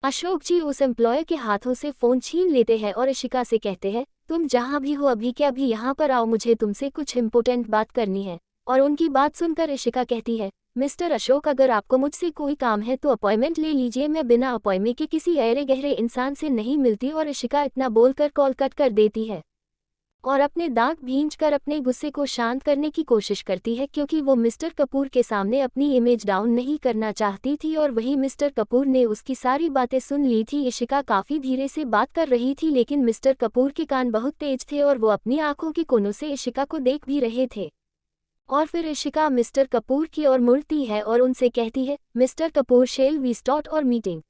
अशोक जी उस एम्प्लॉयर के हाथों से फोन छीन लेते हैं और इशिका से कहते हैं, तुम जहाँ भी हो अभी के अभी यहाँ पर आओ, मुझे तुमसे कुछ इम्पोर्टेंट बात करनी है। और उनकी बात सुनकर इशिका कहती है, मिस्टर अशोक, अगर आपको मुझसे कोई काम है तो अपॉइंटमेंट ले लीजिए, मैं बिना अपॉइंटमेंट के किसी अरे गहरे इंसान से नहीं मिलती। और इशिका इतना बोलकर कॉल कट कर देती है और अपने दांत भींचकर अपने गुस्से को शांत करने की कोशिश करती है, क्योंकि वो मिस्टर कपूर के सामने अपनी इमेज डाउन नहीं करना चाहती थी। और वही मिस्टर कपूर ने उसकी सारी बातें सुन ली थी। इशिका काफ़ी धीरे से बात कर रही थी, लेकिन मिस्टर कपूर के कान बहुत तेज थे और वो अपनी आंखों के कोनों से इशिका को देख भी रहे थे। और फिर इशिका मिस्टर कपूर की ओर मुड़ती है और उनसे कहती है, mister Kapoor, shall we start our meeting.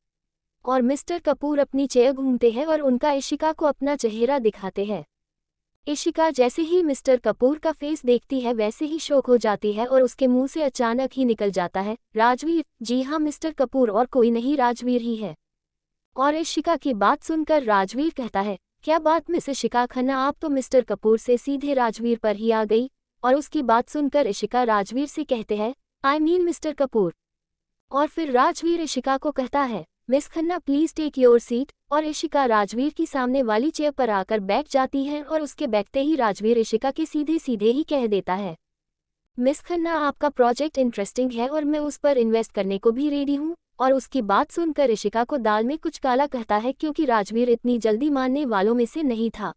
और मिस्टर कपूर अपनी चेयर घूमते हैं और उनका इशिका को अपना चेहरा दिखाते हैं। इशिका जैसे ही मिस्टर कपूर का फेस देखती है वैसे ही शॉक हो जाती है और उसके मुंह से अचानक ही निकल जाता है, राजवीर। जी हाँ, मिस्टर कपूर और कोई नहीं, राजवीर ही है। और इशिका की बात सुनकर राजवीर कहता है, क्या बात मिस इशिका खन्ना, आप तो मिस्टर कपूर से सीधे राजवीर पर ही आ गई। और उसकी बात सुनकर इशिका राजवीर से कहते हैं, आई मीन मिस्टर कपूर। और फिर राजवीर इशिका को कहता है, miss Khanna please take your seat. और इशिका राजवीर की सामने वाली चेयर पर आकर बैठ जाती है और उसके बैठते ही राजवीर इशिका के सीधे सीधे ही कह देता है, मिस खन्ना, आपका प्रोजेक्ट इंटरेस्टिंग है और मैं उस पर इन्वेस्ट करने को भी रेडी हूँ। और उसकी बात सुनकर इशिका को दाल में कुछ काला कहता है, क्योंकि राजवीर इतनी जल्दी मानने वालों में से नहीं था।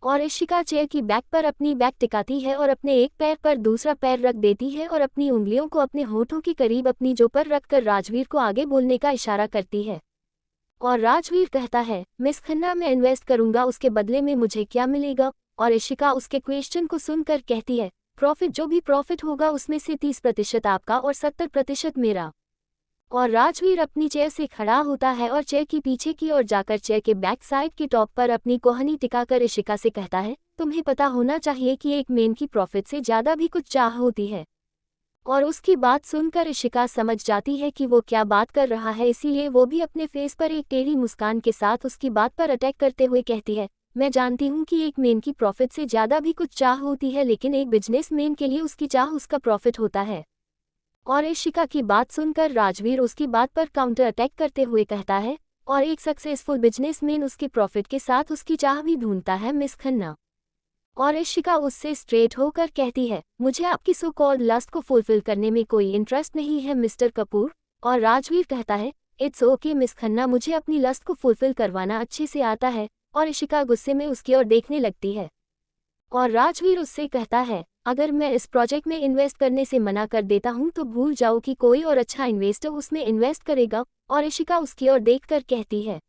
और इशिका चेयर की बैक पर अपनी बैक टिकाती है और अपने एक पैर पर दूसरा पैर रख देती है और अपनी उंगलियों को अपने होठों के करीब अपनी जो पर रखकर राजवीर को आगे बोलने का इशारा करती है। और राजवीर कहता है, मिस खन्ना, मैं इन्वेस्ट करूंगा, उसके बदले में मुझे क्या मिलेगा। और इशिका उसके क्वेश्चन को सुनकर कहती है, प्रॉफिट, जो भी प्रॉफिट होगा उसमें से 30% आपका और 70% मेरा। और राजवीर अपनी चेयर से खड़ा होता है और चेयर की पीछे की ओर जाकर चेयर के बैक साइड के टॉप पर अपनी कोहनी टिकाकर इशिका से कहता है, तुम्हें पता होना चाहिए कि एक मेन की प्रॉफिट से ज़्यादा भी कुछ चाह होती है। और उसकी बात सुनकर इशिका समझ जाती है कि वो क्या बात कर रहा है, इसीलिए वो भी अपने फेस पर एक टेढ़ी मुस्कान के साथ उसकी बात पर अटैक करते हुए कहती है, मैं जानती हूँ कि एक मेन की प्रॉफिट से ज़्यादा भी कुछ चाह होती है, लेकिन एक बिजनेसमैन के लिए उसकी चाह उसका प्रॉफिट होता है। और इशिका की बात सुनकर राजवीर उसकी बात पर काउंटर अटैक करते हुए कहता है, और एक सक्सेसफुल बिजनेसमैन उसके प्रॉफिट के साथ उसकी चाह भी ढूंढता है, मिस खन्ना। और इशिका उससे स्ट्रेट होकर कहती है, मुझे आपकी सो कॉल्ड लस्ट को फुलफिल करने में कोई इंटरेस्ट नहीं है, मिस्टर कपूर। और राजवीर कहता है, इट्स ओके मिस खन्ना, मुझे अपनी लस्ट को फुलफिल करवाना अच्छे से आता है। और इशिका गुस्से में उसकी ओर देखने लगती है और राजवीर उससे कहता है, अगर मैं इस प्रोजेक्ट में इन्वेस्ट करने से मना कर देता हूँ तो भूल जाओ कि कोई और अच्छा इन्वेस्टर उसमें इन्वेस्ट करेगा। और इशिका उसकी ओर देखकर कहती है,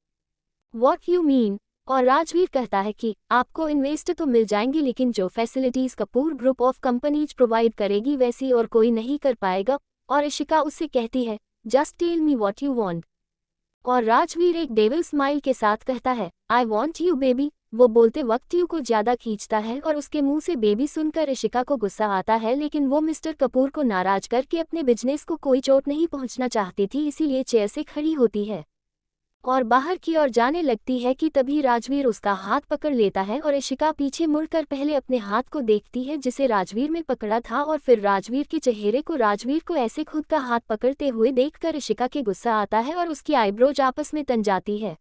व्हाट यू मीन। और राजवीर कहता है कि आपको इन्वेस्टर तो मिल जाएंगे, लेकिन जो facilities Kapoor group of companies provide करेगी वैसी और कोई नहीं कर पाएगा। और इशिका उससे कहती है, just tell me what you want. और राजवीर एक डेविल स्माइल के साथ कहता है, आई वांट यू बेबी। वो बोलते वक्त यू को ज्यादा खींचता है और उसके मुंह से बेबी सुनकर इशिका को गुस्सा आता है, लेकिन वो मिस्टर कपूर को नाराज करके अपने बिजनेस को कोई चोट नहीं पहुंचना चाहती थी, इसीलिए चेयर से खड़ी होती है और बाहर की ओर जाने लगती है कि तभी राजवीर उसका हाथ पकड़ लेता है। और इशिका पीछे मुड़कर पहले अपने हाथ को देखती है जिसे राजवीर में पकड़ा था, और फिर राजवीर के चेहरे को राजवीर को ऐसे खुद का हाथ पकड़ते हुए देखकर इशिका के गुस्सा आता है और उसकी आईब्रोज आपस में तन जाती है।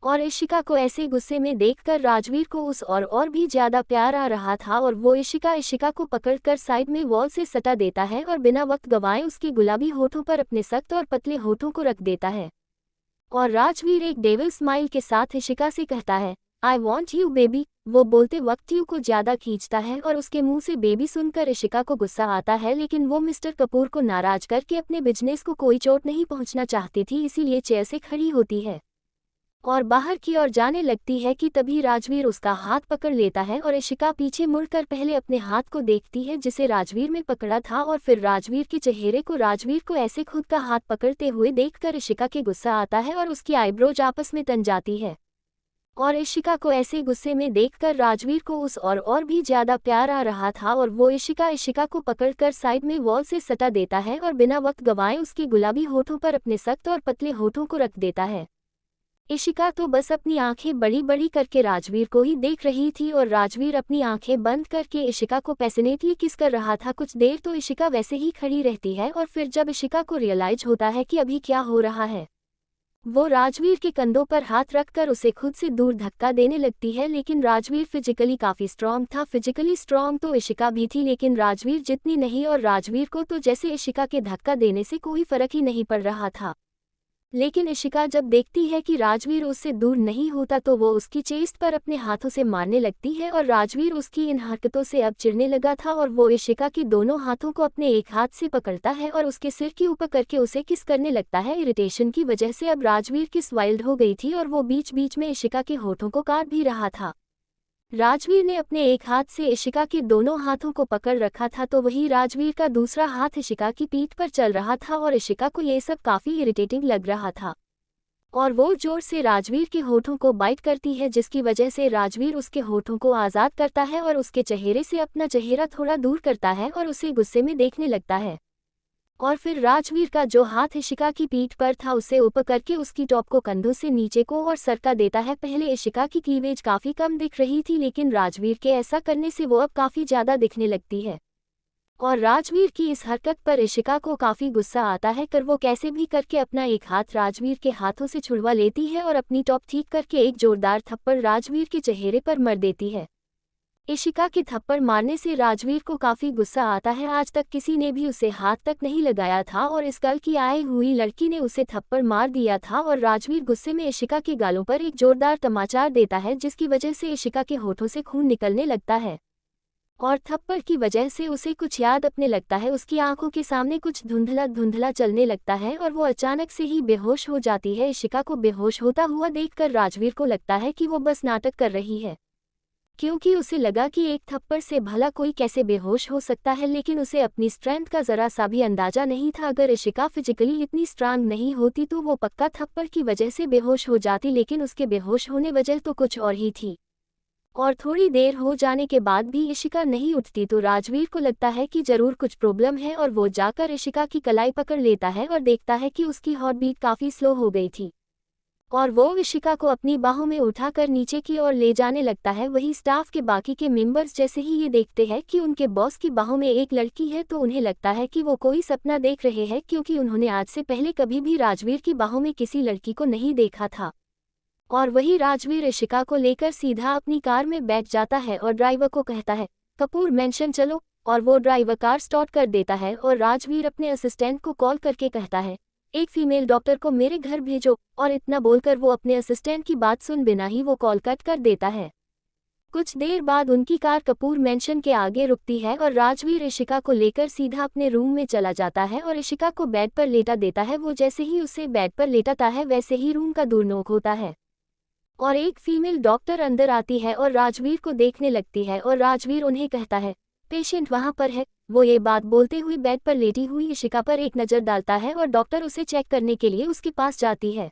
और इशिका को ऐसे गुस्से में देखकर राजवीर को उस और भी ज्यादा प्यार आ रहा था और वो इशिका को पकड़कर साइड में वॉल से सटा देता है और बिना वक्त गंवाए उसके गुलाबी होठों पर अपने सख्त और पतले होठों को रख देता है। और राजवीर एक डेविल स्माइल के साथ इशिका से कहता है, आई वॉन्ट यू बेबी। वो बोलते वक्त यू को ज्यादा खींचता है और उसके मुंह से बेबी सुनकर इशिका को गुस्सा आता है, लेकिन वो मिस्टर कपूर को नाराज करके अपने बिजनेस को कोई चोट नहीं पहुंचना चाहती थी, इसीलिए चेयर से खड़ी होती है और बाहर की ओर जाने लगती है कि तभी राजवीर उसका हाथ पकड़ लेता है और इशिका पीछे मुड़कर पहले अपने हाथ को देखती है जिसे राजवीर में पकड़ा था, और फिर राजवीर के चेहरे को राजवीर को ऐसे खुद का हाथ पकड़ते हुए देखकर इशिका के गुस्सा आता है और उसकी आईब्रोज आपस में तन जाती है। और इशिका को ऐसे गुस्से में देखकर राजवीर को उस और भी ज्यादा प्यार आ रहा था और वो इशिका को पकड़कर साइड में वॉल से सटा देता है और बिना वक्त गंवाए उसके गुलाबी होठों पर अपने सख्त और पतले होठों को रख देता है। इशिका तो बस अपनी आंखें बड़ी बड़ी करके राजवीर को ही देख रही थी और राजवीर अपनी आंखें बंद करके इशिका को पैशनेटली किस कर रहा था। कुछ देर तो इशिका वैसे ही खड़ी रहती है और फिर जब इशिका को रियलाइज होता है कि अभी क्या हो रहा है वो राजवीर के कंधों पर हाथ रखकर उसे खुद से दूर धक्का देने लगती है, लेकिन राजवीर फिजिकली काफी स्ट्रांग था। फिजिकली स्ट्रांग तो इशिका भी थी, लेकिन राजवीर जितनी नहीं, और राजवीर को तो जैसे इशिका के धक्का देने से कोई फर्क ही नहीं पड़ रहा था। लेकिन इशिका जब देखती है कि राजवीर उससे दूर नहीं होता तो वो उसकी चेस्ट पर अपने हाथों से मारने लगती है, और राजवीर उसकी इन हरकतों से अब चिढ़ने लगा था और वो इशिका की दोनों हाथों को अपने एक हाथ से पकड़ता है और उसके सिर के ऊपर करके उसे किस करने लगता है। इरिटेशन की वजह से अब राजवीर किस वाइल्ड हो गई थी और वो बीच बीच में इशिका के होठों को काट भी रहा था। राजवीर ने अपने एक हाथ से इशिका के दोनों हाथों को पकड़ रखा था, तो वही राजवीर का दूसरा हाथ इशिका की पीठ पर चल रहा था और इशिका को ये सब काफी इरिटेटिंग लग रहा था। और वो जोर से राजवीर के होठों को बाइट करती है, जिसकी वजह से राजवीर उसके होठों को आज़ाद करता है और उसके चेहरे से अपना चेहरा थोड़ा दूर करता है और उसे गुस्से में देखने लगता है। और फिर राजवीर का जो हाथ इशिका की पीठ पर था उसे ऊपर करके उसकी टॉप को कंधों से नीचे को और सरका देता है। पहले इशिका की क्लीवेज काफ़ी कम दिख रही थी, लेकिन राजवीर के ऐसा करने से वो अब काफ़ी ज़्यादा दिखने लगती है। और राजवीर की इस हरकत पर इशिका को काफ़ी गुस्सा आता है, कर वो कैसे भी करके अपना एक हाथ राजवीर के हाथों से छुड़वा लेती है और अपनी टॉप ठीक करके एक जोरदार थप्पड़ राजवीर के चेहरे पर मार देती है। इशिका के थप्पड़ मारने से राजवीर को काफी गुस्सा आता है। आज तक किसी ने भी उसे हाथ तक नहीं लगाया था और इस कल की आई हुई लड़की ने उसे थप्पड़ मार दिया था, और राजवीर गुस्से में इशिका के गालों पर एक जोरदार तमाचार देता है, जिसकी वजह से इशिका के होठों से खून निकलने लगता है। और थप्पड़ की वजह से उसे कुछ याद अपने लगता है। उसकी आंखों के सामने कुछ धुंधला धुंधला चलने लगता है और वो अचानक से ही बेहोश हो जाती है। इशिका को बेहोश होता हुआ देखकर राजवीर को लगता है कि वो बस नाटक कर रही है, क्योंकि उसे लगा कि एक थप्पड़ से भला कोई कैसे बेहोश हो सकता है, लेकिन उसे अपनी स्ट्रेंथ का जरा सा भी अंदाजा नहीं था। अगर इशिका फिजिकली इतनी स्ट्रांग नहीं होती तो वो पक्का थप्पड़ की वजह से बेहोश हो जाती, लेकिन उसके बेहोश होने वजह तो कुछ और ही थी। और थोड़ी देर हो जाने के बाद भी इशिका नहीं उठती तो राजवीर को लगता है कि जरूर कुछ प्रॉब्लम है, और वो जाकर इशिका की कलाई पकड़ लेता है और देखता है कि उसकी हार्ट बीट काफ़ी स्लो हो गई थी। और वो इशिका को अपनी बाहों में उठाकर नीचे की ओर ले जाने लगता है। वही स्टाफ के बाकी के मेंबर्स जैसे ही ये देखते हैं कि उनके बॉस की बाहों में एक लड़की है तो उन्हें लगता है कि वो कोई सपना देख रहे हैं, क्योंकि उन्होंने आज से पहले कभी भी राजवीर की बाहों में किसी लड़की को नहीं देखा था। और वही राजवीर इशिका को लेकर सीधा अपनी कार में बैठ जाता है और ड्राइवर को कहता है, कपूर मेंशन चलो। और वो ड्राइवर कार स्टार्ट कर देता है और राजवीर अपने असिस्टेंट को कॉल करके कहता है, एक फीमेल डॉक्टर को मेरे घर भेजो। और इतना बोलकर वो अपने असिस्टेंट की बात सुन बिना ही वो कॉल कट कर देता है। कुछ देर बाद उनकी कार कपूर मेंशन के आगे रुकती है और राजवीर इशिका को लेकर सीधा अपने रूम में चला जाता है और इशिका को बेड पर लेटा देता है। वो जैसे ही उसे बेड पर लेटाता है वैसे ही रूम का दूर नोक होता है और एक फीमेल डॉक्टर अंदर आती है और राजवीर को देखने लगती है और राजवीर उन्हें कहता है, पेशेंट वहां पर है। वो ये बात बोलते हुए बेड पर लेटी हुई इशिका पर एक नज़र डालता है और डॉक्टर उसे चेक करने के लिए उसके पास जाती है।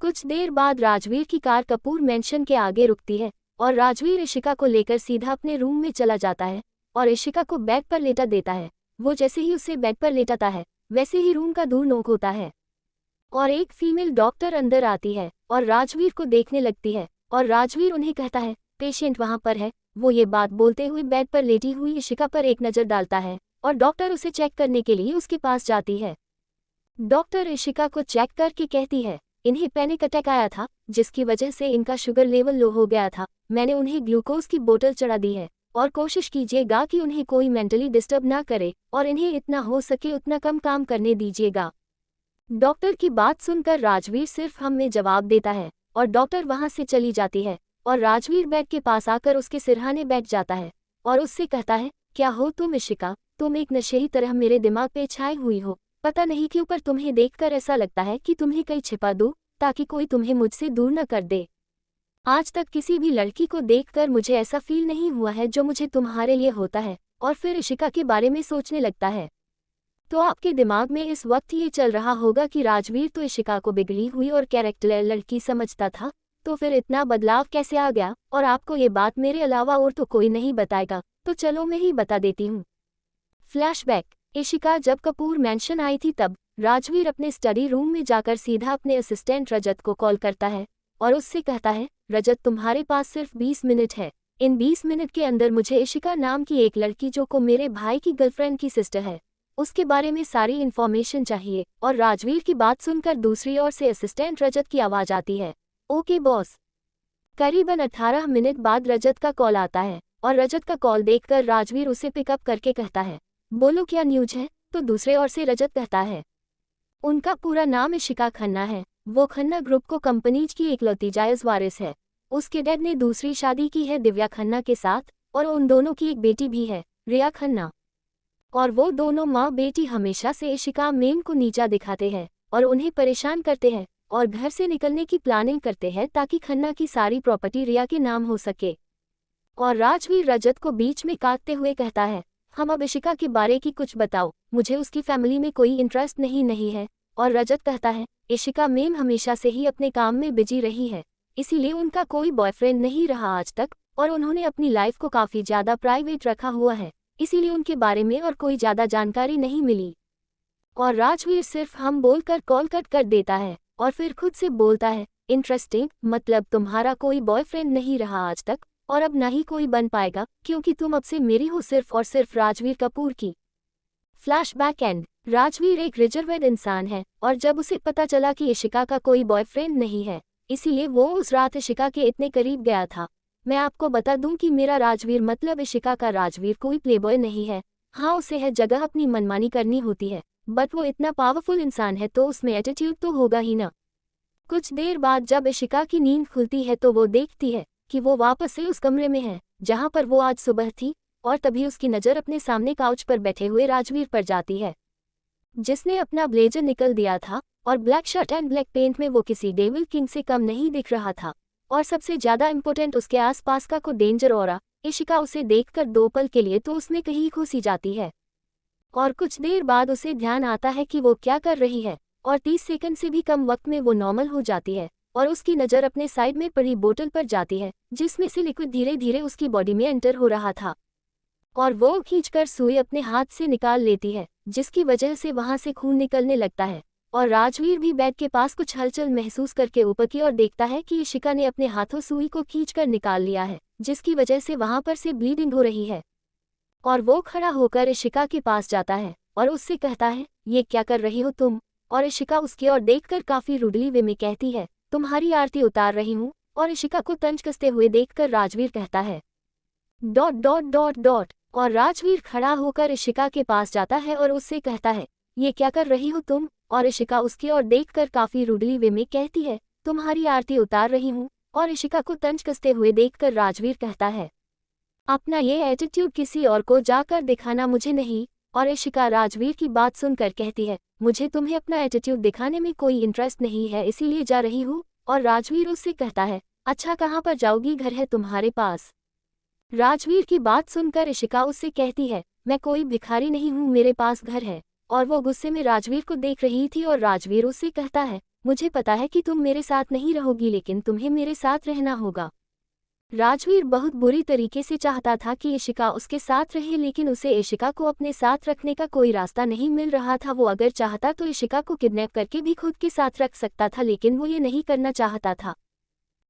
कुछ देर बाद राजवीर की कार कपूर मेंशन के आगे रुकती है और राजवीर इशिका को लेकर सीधा अपने रूम में चला जाता है और इशिका को बेड पर लेटा देता है। वो जैसे ही उसे बेड पर लेटाता है वैसे ही रूम का दूर नोक होता है और एक फीमेल डॉक्टर अंदर आती है और राजवीर को देखने लगती है और राजवीर उन्हें कहता है, पेशेंट वहां पर है। वो ये बात बोलते हुए बेड पर लेटी हुई इशिका पर एक नज़र डालता है और डॉक्टर उसे चेक करने के लिए उसके पास जाती है। डॉक्टर इशिका को चेक करके कहती है, इन्हें पैनिक अटैक आया था जिसकी वजह से इनका शुगर लेवल लो हो गया था। मैंने उन्हें ग्लूकोज की बोतल चढ़ा दी है और कोशिश कीजिएगा कि उन्हें कोई मेंटली डिस्टर्ब ना करे और इन्हें इतना हो सके उतना कम काम करने दीजिएगा। डॉक्टर की बात सुनकर राजवीर सिर्फ हम में जवाब देता है और डॉक्टर वहां से चली जाती है और राजवीर बेड के पास आकर उसके सिरहाने बैठ जाता है और उससे कहता है, क्या हो तुम इशिका? तुम एक नशेड़ी तरह मेरे दिमाग पे छाई हुई हो। पता नहीं क्यों पर तुम्हें देखकर ऐसा लगता है कि तुम्हें कहीं छिपा दूं ताकि कोई तुम्हें मुझसे दूर न कर दे। आज तक किसी भी लड़की को देखकर मुझे ऐसा फील नहीं हुआ है जो मुझे तुम्हारे लिए होता है। और फिर इशिका के बारे में सोचने लगता है। तो आपके दिमाग में इस वक्त ये चल रहा होगा कि राजवीर तो इशिका को बिगड़ी हुई और कैरेक्टर लड़की समझता था, तो फिर इतना बदलाव कैसे आ गया? और आपको ये बात मेरे अलावा और तो कोई नहीं बताएगा, तो चलो मैं ही बता देती हूँ। फ्लैशबैक। इशिका जब कपूर मेंशन आई थी तब राजवीर अपने स्टडी रूम में जाकर सीधा अपने असिस्टेंट रजत को कॉल करता है और उससे कहता है, रजत तुम्हारे पास सिर्फ 20 मिनट है। इन 20 मिनट के अंदर मुझे इशिका नाम की एक लड़की जो को मेरे भाई की गर्लफ्रेंड की सिस्टर है उसके बारे में सारी इन्फॉर्मेशन चाहिए। और राजवीर की बात सुनकर दूसरी ओर से असिस्टेंट रजत की आवाज़ आती है, ओके बॉस। करीबन 18 मिनट बाद रजत का कॉल आता है और रजत का कॉल देखकर राजवीर उसे पिकअप करके कहता है, बोलो क्या न्यूज है। तो दूसरे ओर से रजत कहता है, उनका पूरा नाम इशिका खन्ना है। वो खन्ना ग्रुप को कंपनीज की इकलौती जायज़ वारिस है। उसके डैड ने दूसरी शादी की है दिव्या खन्ना के साथ, और उन दोनों की एक बेटी भी है, रिया खन्ना। और वो दोनों माँ बेटी हमेशा से इशिका मेम को नीचा दिखाते हैं और उन्हें परेशान करते हैं और घर से निकलने की प्लानिंग करते हैं ताकि खन्ना की सारी प्रॉपर्टी रिया के नाम हो सके। और राजवीर रजत को बीच में काटते हुए कहता है, हम अब इशिका के बारे की कुछ बताओ, मुझे उसकी फैमिली में कोई इंटरेस्ट नहीं है। और रजत कहता है, इशिका मेम हमेशा से ही अपने काम में बिजी रही है, इसीलिए उनका कोई बॉयफ्रेंड नहीं रहा आज तक, और उन्होंने अपनी लाइफ को काफ़ी ज़्यादा प्राइवेट रखा हुआ है, इसीलिए उनके बारे में और कोई ज़्यादा जानकारी नहीं मिली। और राजवीर सिर्फ हम बोलकर कॉल कट कर देता है और फिर खुद से बोलता है, इंटरेस्टिंग, मतलब तुम्हारा कोई बॉयफ्रेंड नहीं रहा आज तक और अब ना ही कोई बन पाएगा, क्योंकि तुम अब से मेरी हो सिर्फ और सिर्फ राजवीर कपूर की। Flashback and. राजवीर एक रिजर्वेड इंसान है और जब उसे पता चला कि इशिका का कोई बॉयफ्रेंड नहीं है, इसीलिए वो उस रात इशिका के इतने करीब गया था। मैं आपको बता दूं कि मेरा राजवीर मतलब इशिका का राजवीर कोई प्लेबॉय नहीं है। हाँ, उसे हर जगह अपनी मनमानी करनी होती है, बट वो इतना पावरफुल इंसान है तो उसमें एटीट्यूड तो होगा ही ना। कुछ देर बाद जब इशिका की नींद खुलती है तो वो देखती है कि वो वापस से उस कमरे में है जहाँ पर वो आज सुबह थी, और तभी उसकी नज़र अपने सामने काउच पर बैठे हुए राजवीर पर जाती है, जिसने अपना ब्लेजर निकल दिया था और black shirt and black pant में वो किसी डेविल किंग से कम नहीं दिख रहा था। और सबसे ज़्यादा इम्पोर्टेंट, उसके आसपास का को डेंजर ऑरा। इशिका उसे देखकर 2 पल के लिए तो उसमें कहीं खो सी जाती है, और कुछ देर बाद उसे ध्यान आता है कि वो क्या कर रही है, और 30 सेकंड से भी कम वक्त में वो नॉर्मल हो जाती है और उसकी नज़र अपने साइड में पड़ी बोतल पर जाती है जिसमें से लिक्विड धीरे धीरे उसकी बॉडी में एंटर हो रहा था, और वो खींचकर सुई अपने हाथ से निकाल लेती है जिसकी वजह से वहां से खून निकलने लगता है। और राजवीर भी बेड के पास कुछ हलचल महसूस करके ऊपर की ओर देखता है कि इशिका ने अपने हाथों सुई को खींचकर निकाल लिया है जिसकी वजह से वहां पर से ब्लीडिंग हो रही है। और वो खड़ा होकर इशिका के पास जाता है और उससे कहता है, ये क्या कर रही हो तुम। और इशिका उसकी ओर देखकर काफी रुडली वे में कहती है, तुम्हारी आरती उतार रही हूँ। और इशिका को तंज कसते हुए देखकर राजवीर कहता है, ... और राजवीर खड़ा होकर इशिका के पास जाता है और उससे कहता है, ये क्या कर रही हो तुम। और इशिका उसकी ओर देखकर काफी रुडली वे में कहती है, तुम्हारी आरती उतार रही हूँ। और इशिका को तंज कसते हुए देखकर राजवीर कहता है, अपना ये एटीट्यूड किसी और को जाकर दिखाना, मुझे नहीं। और इशिका राजवीर की बात सुनकर कहती है, मुझे तुम्हें अपना एटीट्यूड दिखाने में कोई इंटरेस्ट नहीं है, इसीलिए जा रही हूँ। और राजवीर उससे कहता है, अच्छा कहाँ पर जाओगी, घर है तुम्हारे पास। राजवीर की बात सुनकर इशिका उससे कहती है, मैं कोई भिखारी नहीं हूँ, मेरे पास घर है। और वो गुस्से में राजवीर को देख रही थी और राजवीर उससे कहता है, मुझे पता है कि तुम मेरे साथ नहीं रहोगी, लेकिन तुम्हें मेरे साथ रहना होगा। राजवीर बहुत बुरी तरीके से चाहता था कि इशिका उसके साथ रहे, लेकिन उसे इशिका को अपने साथ रखने का कोई रास्ता नहीं मिल रहा था। वो अगर चाहता तो इशिका को किडनैप करके भी खुद के साथ रख सकता था, लेकिन वो ये नहीं करना चाहता था।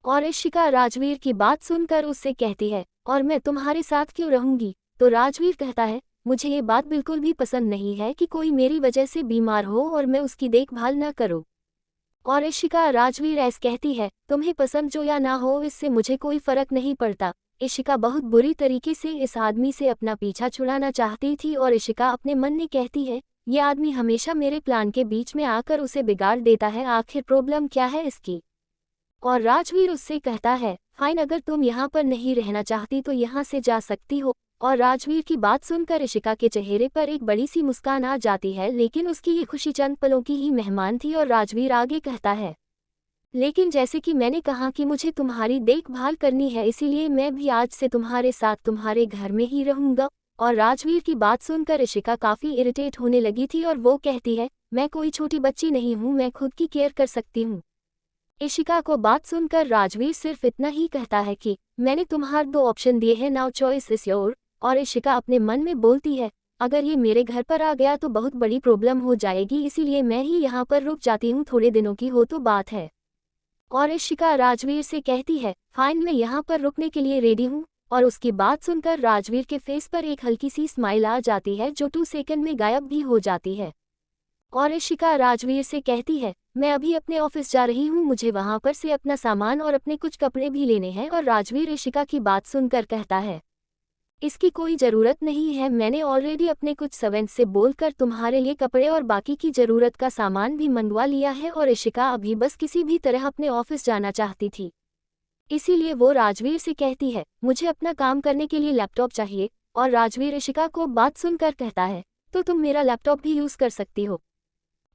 और इशिका राजवीर की बात सुनकर उससे कहती है, और मैं तुम्हारे साथ क्यों रहूंगी। तो राजवीर कहता है, मुझे ये बात बिल्कुल भी पसंद नहीं है कि कोई मेरी वजह से बीमार हो और मैं उसकी देखभाल न करूं। और इशिका राजवीर ऐसे कहती है, तुम्हें पसंद जो या ना हो इससे मुझे कोई फर्क नहीं पड़ता। इशिका बहुत बुरी तरीके से इस आदमी से अपना पीछा छुड़ाना चाहती थी और इशिका अपने मन में कहती है, ये आदमी हमेशा मेरे प्लान के बीच में आकर उसे बिगाड़ देता है, आखिर प्रॉब्लम क्या है इसकी। और राजवीर उससे कहता है, फाइन, अगर तुम यहाँ पर नहीं रहना चाहती तो यहाँ से जा सकती हो। और राजवीर की बात सुनकर इशिका के चेहरे पर एक बड़ी सी मुस्कान आ जाती है, लेकिन उसकी ये खुशी चंद पलों की ही मेहमान थी। और राजवीर आगे कहता है, लेकिन जैसे कि मैंने कहा कि मुझे तुम्हारी देखभाल करनी है, इसीलिए मैं भी आज से तुम्हारे साथ तुम्हारे घर में ही रहूंगा। और राजवीर की बात सुनकर इशिका काफ़ी इरिटेट होने लगी थी और वो कहती है, मैं कोई छोटी बच्ची नहीं हूँ, मैं खुद की केयर कर सकती हूँ। इशिका को बात सुनकर राजवीर सिर्फ इतना ही कहता है कि मैंने तुम्हारे 2 ऑप्शन दिए हैं, नाउ चॉइस इज योर। और इशिका अपने मन में बोलती है, अगर ये मेरे घर पर आ गया तो बहुत बड़ी प्रॉब्लम हो जाएगी, इसीलिए मैं ही यहाँ पर रुक जाती हूँ, थोड़े दिनों की हो तो बात है। और इशिका राजवीर से कहती है, फाइन, मैं यहाँ पर रुकने के लिए रेडी हूँ। और उसकी बात सुनकर राजवीर के फेस पर एक हल्की सी स्माइल आ जाती है जो 2 सेकंड में गायब भी हो जाती है। और इशिका राजवीर से कहती है, मैं अभी अपने ऑफिस जा रही हूँ, मुझे वहाँ पर से अपना सामान और अपने कुछ कपड़े भी लेने हैं। और राजवीर इशिका की बात सुनकर कहता है, इसकी कोई ज़रूरत नहीं है, मैंने ऑलरेडी अपने कुछ सर्वेंट्स से बोलकर तुम्हारे लिए कपड़े और बाकी की ज़रूरत का सामान भी मंगवा लिया है। और इशिका अभी बस किसी भी तरह अपने ऑफिस जाना चाहती थी, इसीलिए वो राजवीर से कहती है, मुझे अपना काम करने के लिए लैपटॉप चाहिए। और राजवीर इशिका को बात सुनकर कहता है, तो तुम मेरा लैपटॉप भी यूज़ कर सकती हो।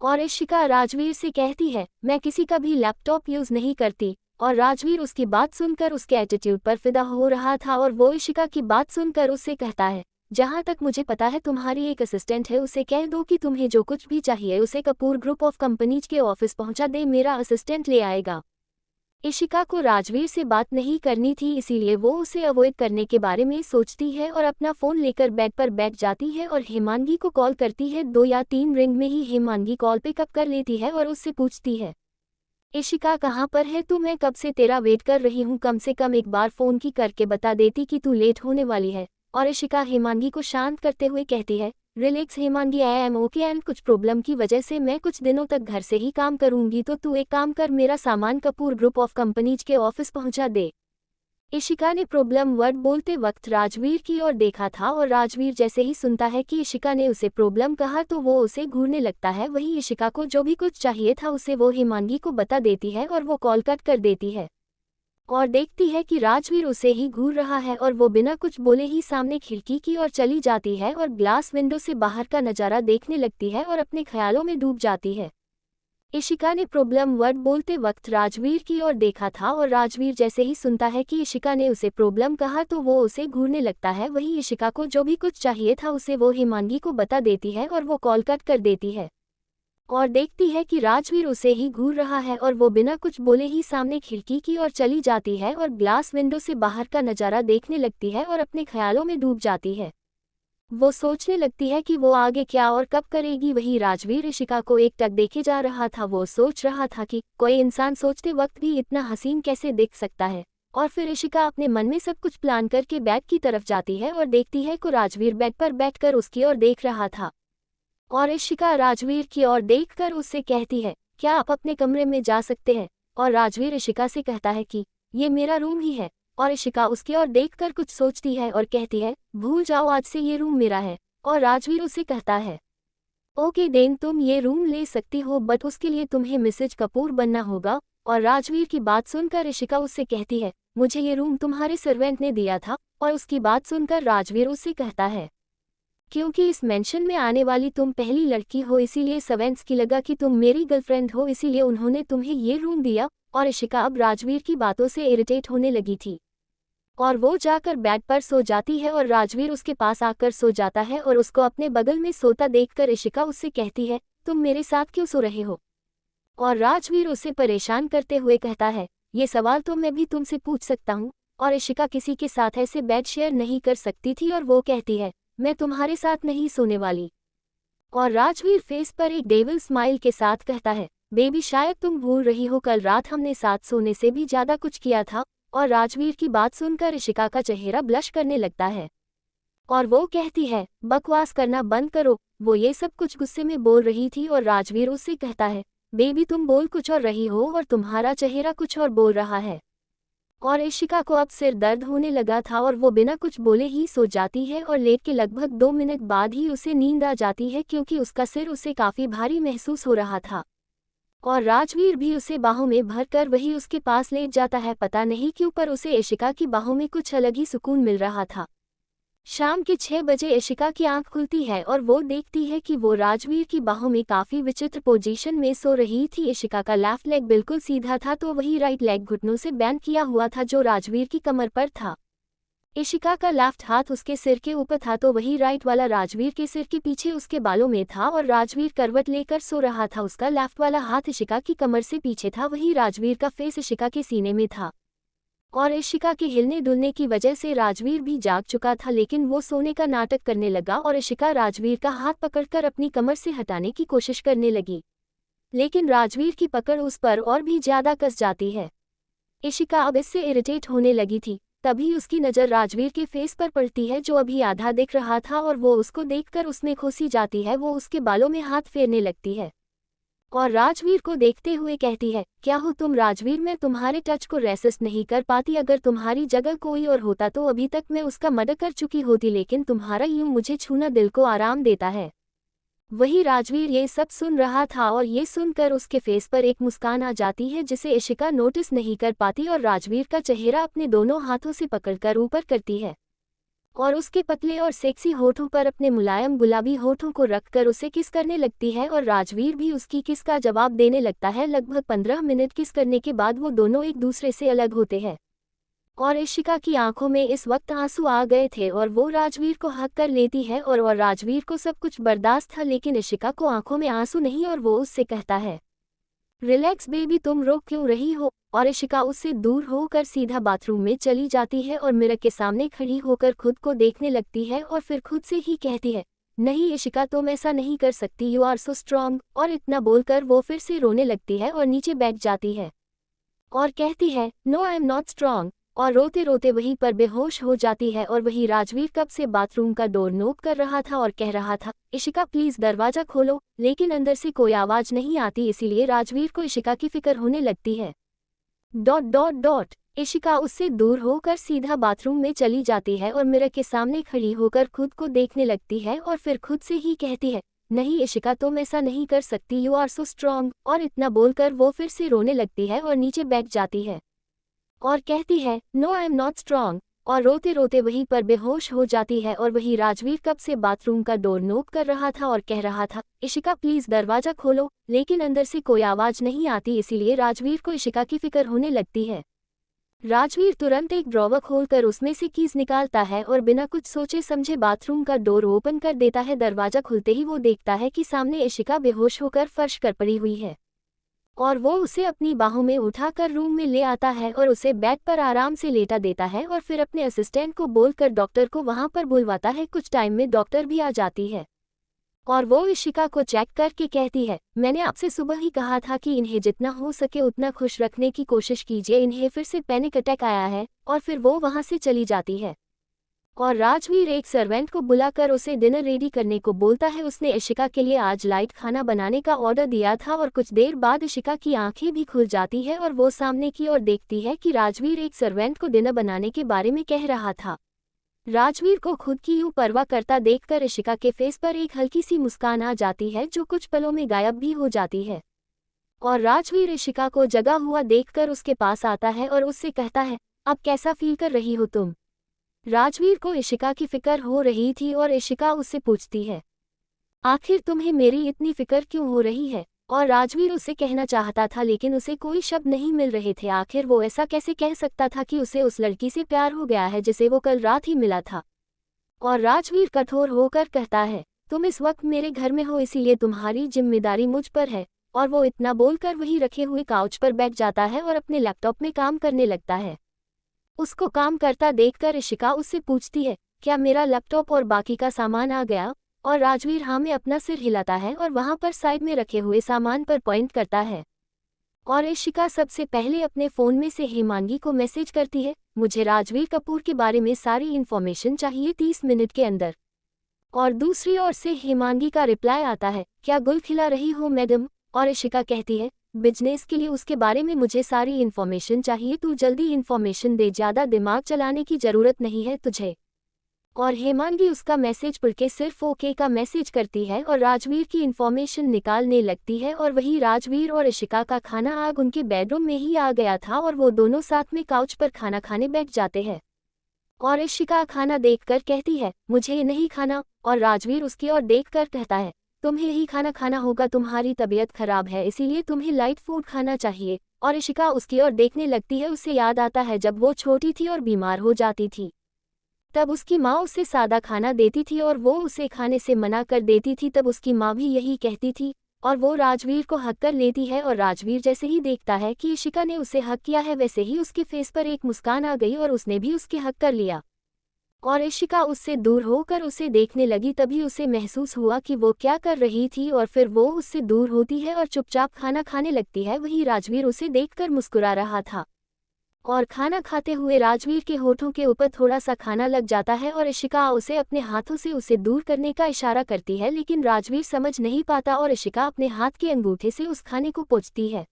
और इशिका राजवीर से कहती है, मैं किसी का भी लैपटॉप यूज़ नहीं करती। और राजवीर उसकी बात सुनकर उसके एटीट्यूड पर फिदा हो रहा था और वो इशिका की बात सुनकर उससे कहता है, जहाँ तक मुझे पता है तुम्हारी एक असिस्टेंट है, उसे कह दो कि तुम्हें जो कुछ भी चाहिए उसे कपूर ग्रुप ऑफ कंपनीज के ऑफिस पहुँचा दे, मेरा असिस्टेंट ले आएगा। इशिका को राजवीर से बात नहीं करनी थी, इसीलिए वो उसे अवॉइड करने के बारे में सोचती है और अपना फ़ोन लेकर बेड पर बैठ जाती है और हेमांगी को कॉल करती है। 2 या 3 रिंग में ही हेमांगी कॉल पिकअप कर लेती है और उससे पूछती है, इशिका कहाँ पर है तू, मैं कब से तेरा वेट कर रही हूँ, कम से कम एक बार फ़ोन की करके बता देती कि तू लेट होने वाली है। और इशिका हेमांगी को शांत करते हुए कहती है, relax Hemangi, I am okay and कुछ प्रॉब्लम की वजह से मैं कुछ दिनों तक घर से ही काम करूंगी, तो तू एक काम कर, मेरा सामान कपूर ग्रुप ऑफ कंपनीज के ऑफिस पहुंचा दे। इशिका ने प्रॉब्लम वर्ड बोलते वक्त राजवीर की ओर देखा था और राजवीर जैसे ही सुनता है कि इशिका ने उसे प्रॉब्लम कहा तो वो उसे घूरने लगता है। वहीं इशिका को जो भी कुछ चाहिए था उसे वो हेमांगी को बता देती है और वो कॉल कट कर देती है और देखती है कि राजवीर उसे ही घूर रहा है और वो बिना कुछ बोले ही सामने खिड़की की ओर चली जाती है और ग्लास विंडो से बाहर का नज़ारा देखने लगती है और अपने ख्यालों में डूब जाती है। इशिका ने प्रॉब्लम वर्ड बोलते वक्त राजवीर की ओर देखा था और राजवीर जैसे ही सुनता है कि इशिका ने उसे प्रॉब्लम कहा तो वो उसे घूरने लगता है। वहीं इशिका को जो भी कुछ चाहिए था उसे वो हेमांगी को बता देती है और वो कॉल कट कर देती है और देखती है कि राजवीर उसे ही घूर रहा है और वो बिना कुछ बोले ही सामने खिड़की की ओर चली जाती है और ग्लास विंडो से बाहर का नज़ारा देखने लगती है और अपने ख्यालों में डूब जाती है। वो सोचने लगती है कि वो आगे क्या और कब करेगी। वही राजवीर इशिका को एकटक देखे जा रहा था। वो सोच रहा था कि कोई इंसान सोचते वक्त भी इतना हसीन कैसे दिख सकता है। और फिर इशिका अपने मन में सब कुछ प्लान करके बेड की तरफ जाती है और देखती है कि राजवीर बेड पर बैठकर उसकी ओर देख रहा था। और इशिका राजवीर की ओर देखकर उससे कहती है, क्या आप अपने कमरे में जा सकते हैं। और राजवीर इशिका से कहता है कि ये मेरा रूम ही है। और इशिका उसकी ओर देखकर कुछ सोचती है और कहती है, भूल जाओ, आज से ये रूम मेरा है। और राजवीर उसे कहता है, ओके देन, तुम ये रूम ले सकती हो, बट उसके लिए तुम्हें मिसेज कपूर बनना होगा। और राजवीर की बात सुनकर इशिका उससे कहती है, मुझे ये रूम तुम्हारे सर्वेंट ने दिया था। और उसकी बात सुनकर राजवीर उससे कहता है, क्योंकि इस मेंशन में आने वाली तुम पहली लड़की हो इसीलिए सर्वेंट्स की लगा कि तुम मेरी गर्लफ्रेंड हो, इसीलिए उन्होंने तुम्हें ये रूम दिया। और इशिका अब राजवीर की बातों से इरिटेट होने लगी थी और वो जाकर बेड पर सो जाती है और राजवीर उसके पास आकर सो जाता है और उसको अपने बगल में सोता देखकर इशिका उससे कहती है, तुम मेरे साथ क्यों सो रहे हो। और राजवीर उसे परेशान करते हुए कहता है, ये सवाल तो मैं भी तुमसे पूछ सकता हूँ। और इशिका किसी के साथ ऐसे बेड शेयर नहीं कर सकती थी और वो कहती है, मैं तुम्हारे साथ नहीं सोने वाली। और राजवीर फेस पर एक डेविल स्माइल के साथ कहता है, बेबी शायद तुम भूल रही हो, कल रात हमने साथ सोने से भी ज़्यादा कुछ किया था। और राजवीर की बात सुनकर इशिका का चेहरा ब्लश करने लगता है और वो कहती है, बकवास करना बंद करो। वो ये सब कुछ गुस्से में बोल रही थी और राजवीर उससे कहता है, बेबी तुम बोल कुछ और रही हो और तुम्हारा चेहरा कुछ और बोल रहा है। और इशिका को अब सिर दर्द होने लगा था और वो बिना कुछ बोले ही सो जाती है और लेट के लगभग 2 मिनट बाद ही उसे नींद आ जाती है क्योंकि उसका सिर उसे काफ़ी भारी महसूस हो रहा था। और राजवीर भी उसे बाहों में भरकर वही उसके पास लेट जाता है। पता नहीं क्यों पर उसे इशिका की बाहों में कुछ अलग ही सुकून मिल रहा था। शाम के 6 बजे इशिका की आंख खुलती है और वो देखती है कि वो राजवीर की बाहों में काफ़ी विचित्र पोजीशन में सो रही थी। इशिका का लेफ्ट लेग बिल्कुल सीधा था तो वही राइट लेग घुटनों से बैंड किया हुआ था जो राजवीर की कमर पर था। इशिका का लेफ्ट हाथ उसके सिर के ऊपर था तो वही राइट वाला राजवीर के सिर के पीछे उसके बालों में था और राजवीर करवट लेकर सो रहा था। उसका लेफ्ट वाला हाथ इशिका की कमर से पीछे था, वही राजवीर का फेस इशिका के सीने में था। और इशिका के हिलने डुलने की वजह से राजवीर भी जाग चुका था, लेकिन वो सोने का नाटक करने लगा और इशिका राजवीर का हाथ पकड़कर अपनी कमर से हटाने की कोशिश करने लगी, लेकिन राजवीर की पकड़ उस पर और भी ज्यादा कस जाती है। इशिका अब इससे इरिटेट होने लगी थी। तभी उसकी नज़र राजवीर के फेस पर पड़ती है जो अभी आधा दिख रहा था, और वो उसको देखकर उसमें खुशी जाती है। वो उसके बालों में हाथ फेरने लगती है और राजवीर को देखते हुए कहती है, क्या हो तुम राजवीर? मैं तुम्हारे टच को रेसिस्ट नहीं कर पाती। अगर तुम्हारी जगह कोई और होता तो अभी तक मैं उसका मर्डर कर चुकी होती, लेकिन तुम्हारा यूं मुझे छूना दिल को आराम देता है। वही राजवीर ये सब सुन रहा था और ये सुनकर उसके फेस पर एक मुस्कान आ जाती है जिसे इशिका नोटिस नहीं कर पाती, और राजवीर का चेहरा अपने दोनों हाथों से पकड़कर ऊपर करती है और उसके पतले और सेक्सी होठों पर अपने मुलायम गुलाबी होठों को रखकर उसे किस करने लगती है, और राजवीर भी उसकी किस का जवाब देने लगता है। लगभग 15 मिनट किस करने के बाद वो दोनों एक दूसरे से अलग होते हैं और इशिका की आंखों में इस वक्त आंसू आ गए थे और वो राजवीर को हक कर लेती है और राजवीर को सब कुछ बर्दाश्त था, लेकिन इशिका को आंखों में आंसू नहीं, और वो उससे कहता है, रिलैक्स बेबी, तुम रो क्यों रही हो? और इशिका उससे दूर होकर सीधा बाथरूम में चली जाती है और मिरर के सामने खड़ी होकर खुद को देखने लगती है और फिर खुद से ही कहती है, नहीं इशिका, तुम ऐसा नहीं कर सकती, यू आर सो स्ट्रॉन्ग। और इतना बोलकर वो फिर से रोने लगती है और नीचे बैठ जाती है और कहती है, no I am not strong, और रोते रोते वहीं पर बेहोश हो जाती है। और वही राजवीर कब से बाथरूम का डोर नॉक कर रहा था और कह रहा था, इशिका प्लीज दरवाजा खोलो, लेकिन अंदर से कोई आवाज नहीं आती, इसीलिए राजवीर को इशिका की फिक्र होने लगती है। डॉट डॉट डॉट इशिका उससे दूर होकर सीधा बाथरूम में चली जाती है और मिरर के सामने खड़ी होकर खुद को देखने लगती है और फिर खुद से ही कहती है, नहीं इशिका, तुम ऐसा नहीं कर सकती, यू आर सो स्ट्रॉन्ग। और इतना बोलकर वो फिर से रोने लगती है और नीचे बैठ जाती है और कहती है, no I am not strong, और रोते रोते वहीं पर बेहोश हो जाती है। और वही राजवीर कब से बाथरूम का डोर नॉक कर रहा था और कह रहा था, इशिका प्लीज दरवाजा खोलो, लेकिन अंदर से कोई आवाज नहीं आती, इसीलिए राजवीर को इशिका की फिक्र होने लगती है। राजवीर तुरंत एक ड्रॉवर खोलकर उसमें से कीज निकालता है और बिना कुछ सोचे समझे बाथरूम का डोर ओपन कर देता है। दरवाजा खुलते ही वो देखता है कि सामने इशिका बेहोश होकर फर्श पर पड़ी हुई है और वो उसे अपनी बाहों में उठाकर रूम में ले आता है और उसे बेड पर आराम से लेटा देता है और फिर अपने असिस्टेंट को बोलकर डॉक्टर को वहां पर बुलवाता है। कुछ टाइम में डॉक्टर भी आ जाती है और वो इशिका को चेक करके कहती है, मैंने आपसे सुबह ही कहा था कि इन्हें जितना हो सके उतना खुश रखने की कोशिश कीजिए, इन्हें फिर से पैनिक अटैक आया है। और फिर वो वहां से चली जाती है और राजवीर एक सर्वेंट को बुलाकर उसे डिनर रेडी करने को बोलता है। उसने इशिका के लिए आज लाइट खाना बनाने का ऑर्डर दिया था और कुछ देर बाद इशिका की आंखें भी खुल जाती है और वो सामने की ओर देखती है कि राजवीर एक सर्वेंट को डिनर बनाने के बारे में कह रहा था। राजवीर को खुद की यूं परवाह करता देखकर इशिका के फेस पर एक हल्की सी मुस्कान आ जाती है जो कुछ पलों में गायब भी हो जाती है और राजवीर इशिका को जगा हुआ देखकर उसके पास आता है और उससे कहता है, अब कैसा फील कर रही हो तुम? राजवीर को इशिका की फिक्र हो रही थी और इशिका उससे पूछती है, आखिर तुम्हें मेरी इतनी फिक्र क्यों हो रही है? और राजवीर उसे कहना चाहता था लेकिन उसे कोई शब्द नहीं मिल रहे थे। आखिर वो ऐसा कैसे कह सकता था कि उसे उस लड़की से प्यार हो गया है जिसे वो कल रात ही मिला था। और राजवीर कठोर होकर कहता है, तुम इस वक्त मेरे घर में हो, इसीलिए तुम्हारी जिम्मेदारी मुझ पर है। और वो इतना बोलकर वही रखे हुए काउच पर बैठ जाता है और अपने लैपटॉप में काम करने लगता है। उसको काम करता देखकर इशिका उससे पूछती है, क्या मेरा लैपटॉप और बाकी का सामान आ गया? और राजवीर हाँ में अपना सिर हिलाता है और वहां पर साइड में रखे हुए सामान पर पॉइंट करता है। और इशिका सबसे पहले अपने फ़ोन में से हेमांगी को मैसेज करती है, मुझे राजवीर कपूर के बारे में सारी इन्फॉर्मेशन चाहिए 30 मिनट के अंदर। और दूसरी ओर से हेमांगी का रिप्लाई आता है, क्या गुल खिला रही हो मैडम? और इशिका कहती है, बिजनेस के लिए उसके बारे में मुझे सारी इन्फॉर्मेशन चाहिए, तू जल्दी इन्फॉर्मेशन दे, ज़्यादा दिमाग चलाने की ज़रूरत नहीं है तुझे। और हेमांगी उसका मैसेज पढ़ के सिर्फ ओके का मैसेज करती है और राजवीर की इन्फॉर्मेशन निकालने लगती है। और वही राजवीर और इशिका का खाना आग उनके बेडरूम में ही आ गया था और वो दोनों साथ में काउच पर खाना खाने बैठ जाते हैं। और इशिका खाना देखकर कहती है, मुझे ये नहीं खाना। और राजवीर उसकी ओर देखकर कहता है, तुम्हें ही खाना खाना होगा, तुम्हारी तबीयत खराब है इसीलिए तुम्हें लाइट फूड खाना चाहिए। और इशिका उसकी ओर देखने लगती है। उसे याद आता है जब वो छोटी थी और बीमार हो जाती थी तब उसकी माँ उसे सादा खाना देती थी और वो उसे खाने से मना कर देती थी, तब उसकी माँ भी यही कहती थी। और वो राजवीर को हक कर लेती है और राजवीर जैसे ही देखता है कि इशिका ने उसे हक किया है वैसे ही उसके फेस पर एक मुस्कान आ गई और उसने भी उसके हक कर लिया। और इशिका उससे दूर होकर उसे देखने लगी, तभी उसे महसूस हुआ कि वो क्या कर रही थी और फिर वो उससे दूर होती है और चुपचाप खाना खाने लगती है। वही राजवीर उसे देखकर मुस्कुरा रहा था और खाना खाते हुए राजवीर के होठों के ऊपर थोड़ा सा खाना लग जाता है और इशिका उसे अपने हाथों से उसे दूर करने का इशारा करती है, लेकिन राजवीर समझ नहीं पाता और इशिका अपने हाथ के अंगूठे से उस खाने को पोंछती है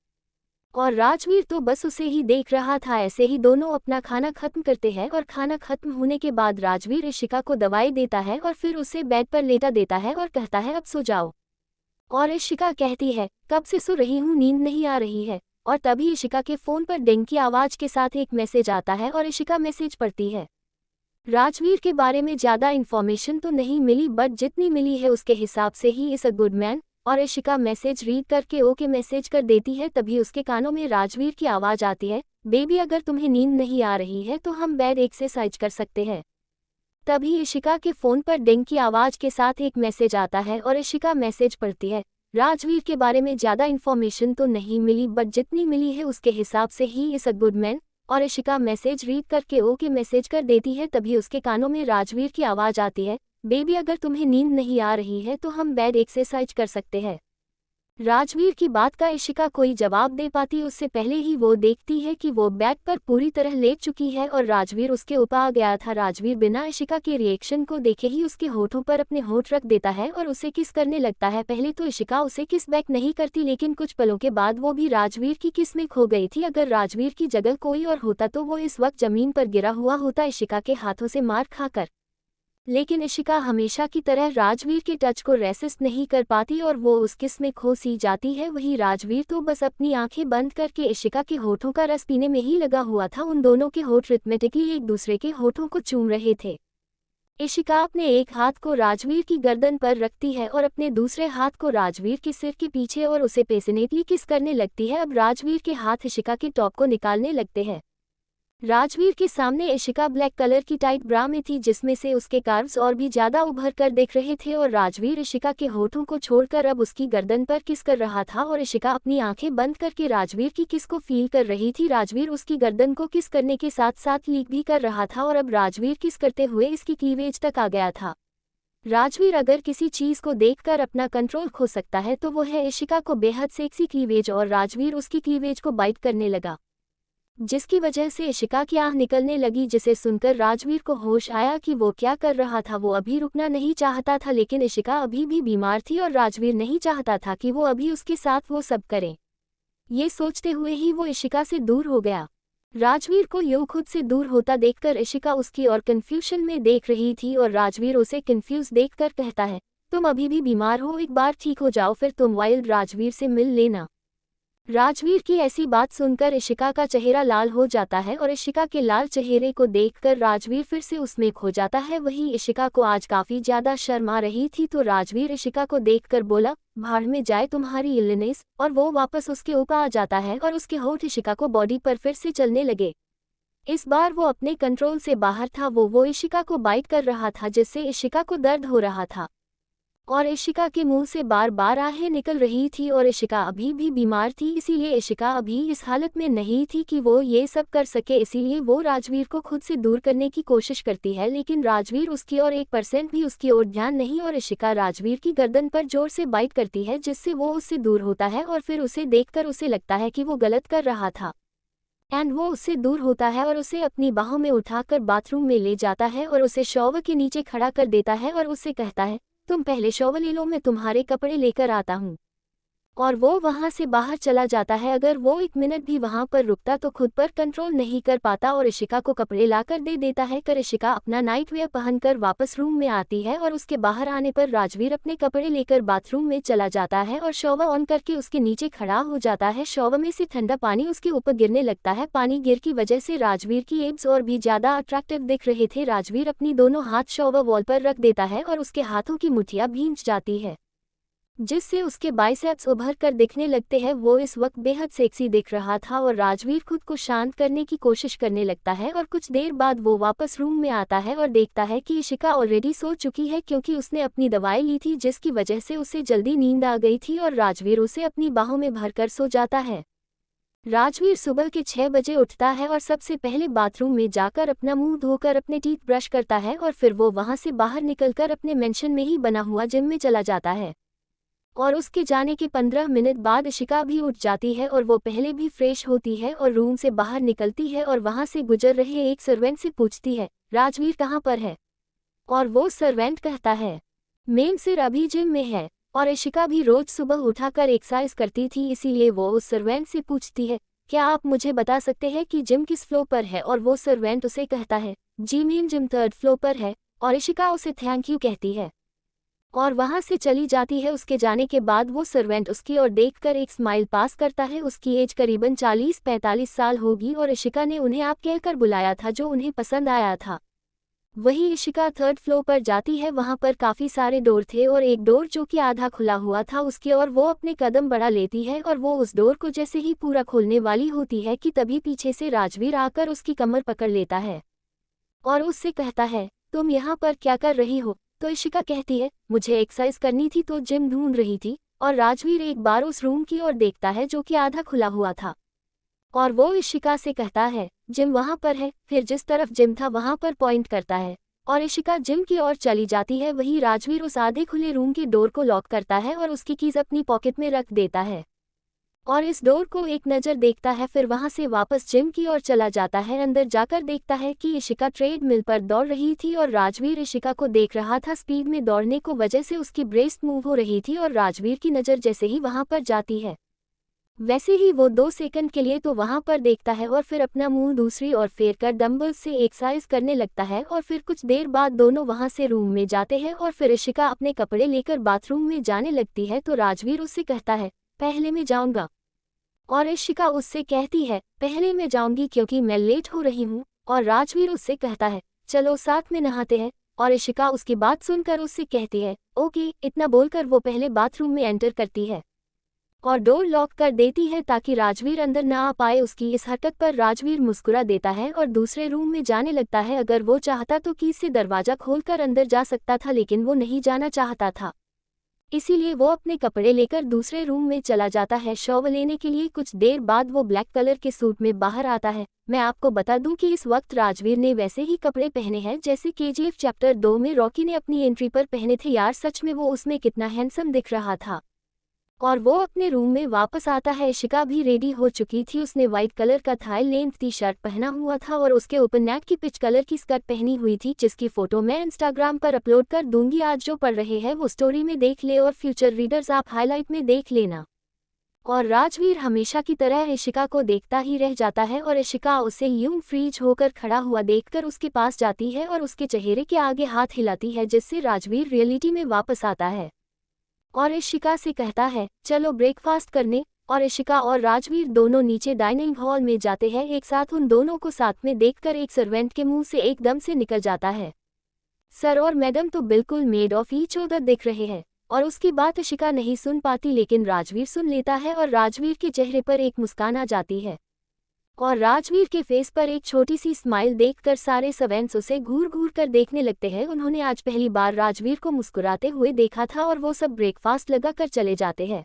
और राजवीर तो बस उसे ही देख रहा था। ऐसे ही दोनों अपना खाना खत्म करते हैं और खाना खत्म होने के बाद राजवीर इशिका को दवाई देता है और फिर उसे बेड पर लेटा देता है और कहता है अब सो जाओ। और इशिका कहती है कब से सो रही हूँ, नींद नहीं आ रही है। और तभी इशिका के फ़ोन पर डिंग की आवाज़ के साथ एक मैसेज आता है और इशिका मैसेज पढ़ती है। राजवीर के बारे में ज़्यादा इन्फॉर्मेशन तो नहीं मिली, बट जितनी मिली है उसके हिसाब से he is a good man. और इशिका मैसेज रीड करके ओके मैसेज कर देती है। तभी उसके कानों में राजवीर की आवाज़ आती है, बेबी अगर तुम्हें नींद नहीं आ रही है तो हम बेड एक्सरसाइज कर सकते हैं। तभी इशिका के फ़ोन पर डिंग की आवाज़ के साथ एक मैसेज आता है और इशिका मैसेज पढ़ती है। राजवीर के बारे में ज़्यादा इन्फॉर्मेशन तो नहीं मिली, बट जितनी मिली है उसके हिसाब से he is a good man. और इशिका मैसेज रीड करके ओके मैसेज कर देती है। तभी उसके कानों में राजवीर की आवाज़ आती है, बेबी अगर तुम्हें नींद नहीं आ रही है तो हम बेड एक्सरसाइज कर सकते हैं। राजवीर की बात का इशिका कोई जवाब दे पाती उससे पहले ही वो देखती है कि वो बेड पर पूरी तरह लेट चुकी है और राजवीर उसके ऊपर आ गया था। राजवीर बिना इशिका के रिएक्शन को देखे ही उसके होठों पर अपने होठ रख देता है और उसे किस करने लगता है। पहले तो इशिका उसे किस बैक नहीं करती, लेकिन कुछ पलों के बाद वो भी राजवीर की किस में खो गई थी। अगर राजवीर की जगह कोई और होता तो वो इस वक्त जमीन पर गिरा हुआ होता इशिका के हाथों से मार खाकर। लेकिन इशिका हमेशा की तरह राजवीर के टच को रेसिस्ट नहीं कर पाती और वो उस किस में खो सी जाती है। वही राजवीर तो बस अपनी आंखें बंद करके इशिका के होठों का रस पीने में ही लगा हुआ था। उन दोनों के होठ रिथमेटिकली एक दूसरे के होठों को चूम रहे थे। इशिका अपने एक हाथ को राजवीर की गर्दन पर रखती है और अपने दूसरे हाथ को राजवीर के सिर के पीछे और उसे पैशनेटली किस करने लगती है। अब राजवीर के हाथ इशिका के टॉप को निकालने लगते हैं। राजवीर के सामने इशिका ब्लैक कलर की टाइट ब्रा में थी, जिसमें से उसके कर्व्स और भी ज्यादा उभर कर दिख रहे थे और राजवीर इशिका के होठों को छोड़कर अब उसकी गर्दन पर किस कर रहा था और इशिका अपनी आंखें बंद करके राजवीर की किस को फील कर रही थी। राजवीर उसकी गर्दन को किस करने के साथ साथ लीक भी कर रहा था और अब राजवीर किस करते हुए इसकी क्लीवेज तक आ गया था। राजवीर अगर किसी चीज को देखकर अपना कंट्रोल खो सकता है तो वो है इशिका को बेहद सेक्सी क्लीवेज, और राजवीर उसकी क्लीवेज को बाइट करने लगा, जिसकी वजह से इशिका की आह निकलने लगी, जिसे सुनकर राजवीर को होश आया कि वो क्या कर रहा था। वो अभी रुकना नहीं चाहता था, लेकिन इशिका अभी भी बीमार थी और राजवीर नहीं चाहता था कि वो अभी उसके साथ वो सब करे। ये सोचते हुए ही वो इशिका से दूर हो गया। राजवीर को यूं खुद से दूर होता देखकर इशिका उसकी और कन्फ्यूजन में देख रही थी और राजवीर उसे कन्फ्यूज देखकर कहता है, तुम अभी भी बीमार हो, एक बार ठीक हो जाओ फिर तुम वाइल्ड राजवीर से मिल लेना। राजवीर की ऐसी बात सुनकर इशिका का चेहरा लाल हो जाता है और इशिका के लाल चेहरे को देखकर राजवीर फिर से उसमें खो जाता है। वहीं इशिका को आज काफी ज्यादा शर्म आ रही थी, तो राजवीर इशिका को देखकर बोला, भाड़ में जाए तुम्हारी इलनेस, और वो वापस उसके ऊपर आ जाता है और उसके होठ इशिका को बॉडी पर फिर से चलने लगे। इस बार वो अपने कंट्रोल से बाहर था। वो इशिका को बाइट कर रहा था, जिससे इशिका को दर्द हो रहा था और इशिका के मुंह से बार बार आहें निकल रही थी और इशिका अभी भी बीमार थी, इसीलिए इशिका अभी इस हालत में नहीं थी कि वो ये सब कर सके। इसीलिए वो राजवीर को खुद से दूर करने की कोशिश करती है, लेकिन राजवीर उसकी और 1% भी उसकी ओर ध्यान नहीं, और इशिका राजवीर की गर्दन पर जोर से बाइट करती है, जिससे वो उससे दूर होता है और फिर उसे देखकर उसे लगता है कि वो गलत कर रहा था एंड वो उससे दूर होता है और उसे अपनी बाहों में उठाकर बाथरूम में ले जाता है और उसे शॉवर के नीचे खड़ा कर देता है और उससे कहता है, तुम पहले शॉवर ले लो, मैं तुम्हारे कपड़े लेकर आता हूँ। और वो वहाँ से बाहर चला जाता है। अगर वो 1 मिनट भी वहाँ पर रुकता तो खुद पर कंट्रोल नहीं कर पाता और इशिका को कपड़े लाकर दे देता है। कर इशिका अपना नाइट वेयर पहनकर वापस रूम में आती है और उसके बाहर आने पर राजवीर अपने कपड़े लेकर बाथरूम में चला जाता है और शॉवर ऑन करके उसके नीचे खड़ा हो जाता है। शॉवर में से ठंडा पानी उसके ऊपर गिरने लगता है। पानी गिर की वजह से राजवीर की एब्स और भी ज्यादा अट्रैक्टिव दिख रहे थे। राजवीर अपनी दोनों हाथ शॉवर वॉल पर रख देता है और उसके हाथों की मुठ्ठियां भींच जाती है, जिससे उसके बाइसेप्स उभर कर दिखने लगते हैं। वो इस वक्त बेहद सेक्सी दिख रहा था और राजवीर खुद को शांत करने की कोशिश करने लगता है और कुछ देर बाद वो वापस रूम में आता है और देखता है कि इशिका ऑलरेडी सो चुकी है, क्योंकि उसने अपनी दवाई ली थी, जिसकी वजह से उसे जल्दी नींद आ गई थी और राजवीर उसे अपनी बाहों में भरकर सो जाता है। राजवीर सुबह के 6 बजे उठता है और सबसे पहले बाथरूम में जाकर अपना मुंह धोकर अपने टीथ ब्रश करता है और फिर वो वहां से बाहर निकलकर अपने मेंशन में ही बना हुआ जिम में चला जाता है। और उसके जाने के 15 मिनट बाद इशिका भी उठ जाती है और वो पहले भी फ्रेश होती है और रूम से बाहर निकलती है और वहाँ से गुजर रहे एक सर्वेंट से पूछती है, राजवीर कहाँ पर है? और वो सर्वेंट कहता है, मेम सिर अभी जिम में है। और इशिका भी रोज सुबह उठाकर एक्सरसाइज करती थी, इसीलिए वो उस सर्वेंट से पूछती है, क्या आप मुझे बता सकते हैं कि जिम किस फ्लोर पर है? और वो सर्वेंट उसे कहता है, जी मेम जिम 3rd फ्लोर पर है। और इशिका उसे थैंक यू कहती है और वहां से चली जाती है। उसके जाने के बाद वो सर्वेंट उसकी ओर देखकर एक स्माइल पास करता है। उसकी एज करीबन 40-45 साल होगी और इशिका ने उन्हें आप कहकर बुलाया था, जो उन्हें पसंद आया था। वही इशिका 3rd फ्लोर पर जाती है। वहां पर काफी सारे डोर थे और एक डोर जो कि आधा खुला हुआ था उसकी ओर वो अपने कदम बढ़ा लेती है और वो उस डोर को जैसे ही पूरा खोलने वाली होती है कि तभी पीछे से राजवीर आकर उसकी कमर पकड़ लेता है और उससे कहता है, तुम यहाँ पर क्या कर रही हो? तो इशिका कहती है, मुझे एक्सरसाइज करनी थी तो जिम ढूंढ रही थी। और राजवीर एक बार उस रूम की ओर देखता है जो कि आधा खुला हुआ था और वो इशिका से कहता है, जिम वहां पर है। फिर जिस तरफ जिम था वहां पर पॉइंट करता है और इशिका जिम की ओर चली जाती है। वही राजवीर उस आधे खुले रूम के डोर को लॉक करता है और उसकी कीज अपनी पॉकेट में रख देता है और इस डोर को एक नज़र देखता है। फिर वहां से वापस जिम की ओर चला जाता है। अंदर जाकर देखता है कि इशिका ट्रेडमिल पर दौड़ रही थी और राजवीर इशिका को देख रहा था। स्पीड में दौड़ने को वजह से उसकी ब्रेस्ट मूव हो रही थी और राजवीर की नज़र जैसे ही वहां पर जाती है वैसे ही वो 2 सेकंड के लिए तो वहां पर देखता है और फिर अपना मुंह दूसरी ओर फेर कर डंबल से एक्सरसाइज करने लगता है। और फिर कुछ देर बाद दोनों वहां से रूम में जाते हैं और फिर इशिका अपने कपड़े लेकर बाथरूम में जाने लगती है तो राजवीर उससे कहता है, पहले मैं जाऊंगा। और इशिका उससे कहती है, पहले मैं जाऊंगी क्योंकि मैं लेट हो रही हूँ। और राजवीर उससे कहता है, चलो साथ में नहाते हैं। और इशिका उसकी बात सुनकर उससे कहती है, ओके। इतना बोलकर वो पहले बाथरूम में एंटर करती है और डोर लॉक कर देती है ताकि राजवीर अंदर ना आ पाए। उसकी इस हरकत पर राजवीर मुस्कुरा देता है और दूसरे रूम में जाने लगता है। अगर वो चाहता तो कीज से दरवाजा खोलकर अंदर जा सकता था, लेकिन वो नहीं जाना चाहता था, इसीलिए वो अपने कपड़े लेकर दूसरे रूम में चला जाता है शॉवर लेने के लिए। कुछ देर बाद वो ब्लैक कलर के सूट में बाहर आता है। मैं आपको बता दूं कि इस वक्त राजवीर ने वैसे ही कपड़े पहने हैं जैसे केजीएफ चैप्टर 2 में रॉकी ने अपनी एंट्री पर पहने थे। यार सच में वो उसमें कितना हैंडसम दिख रहा था। और वो अपने रूम में वापस आता है। इशिका भी रेडी हो चुकी थी। उसने व्हाइट कलर का थाई लेंथ टी शर्ट पहना हुआ था और उसके ऊपर नेट की पिच कलर की स्कर्ट पहनी हुई थी, जिसकी फोटो मैं इंस्टाग्राम पर अपलोड कर दूंगी। आज जो पढ़ रहे हैं वो स्टोरी में देख ले और फ्यूचर रीडर्स आप हाईलाइट में देख लेना। और राजवीर हमेशा की तरह इशिका को देखता ही रह जाता है और इशिका उसे यूं फ्रीज होकर खड़ा हुआ देखकर उसके पास जाती है और उसके चेहरे के आगे हाथ हिलाती है, जिससे राजवीर रियलिटी में वापस आता है और इशिका से कहता है, चलो ब्रेकफास्ट करने। और इशिका और राजवीर दोनों नीचे डाइनिंग हॉल में जाते हैं एक साथ। उन दोनों को साथ में देखकर एक सर्वेंट के मुंह से एकदम से निकल जाता है, सर और मैडम तो बिल्कुल मेड ऑफ ईच अदर दिख रहे हैं। और उसकी बात इशिका नहीं सुन पाती, लेकिन राजवीर सुन लेता है और राजवीर के चेहरे पर एक मुस्कान आ जाती है और राजवीर के फेस पर एक छोटी सी स्माइल देखकर सारे सर्वेंट्स उसे घूर घूर कर देखने लगते हैं। उन्होंने आज पहली बार राजवीर को मुस्कुराते हुए देखा था और वो सब ब्रेकफास्ट लगा कर चले जाते हैं।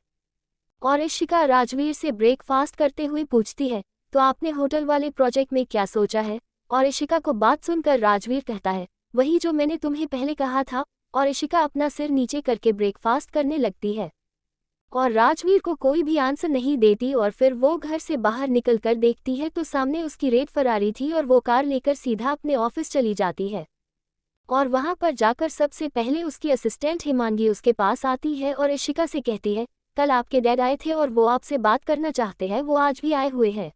और इशिका राजवीर से ब्रेकफास्ट करते हुए पूछती है, तो आपने होटल वाले प्रोजेक्ट में क्या सोचा है? और इशिका को बात सुनकर राजवीर कहता है, वही जो मैंने तुम्हें पहले कहा था। और इशिका अपना सिर नीचे करके ब्रेकफास्ट करने लगती है और राजवीर को कोई भी आंसर नहीं देती। और फिर वो घर से बाहर निकलकर देखती है तो सामने उसकी रेड फरारी थी और वो कार लेकर सीधा अपने ऑफिस चली जाती है। और वहां पर जाकर सबसे पहले उसकी असिस्टेंट हिमांगी उसके पास आती है और इशिका से कहती है, कल आपके डैड आए थे और वो आपसे बात करना चाहते हैं, वो आज भी आए हुए हैं।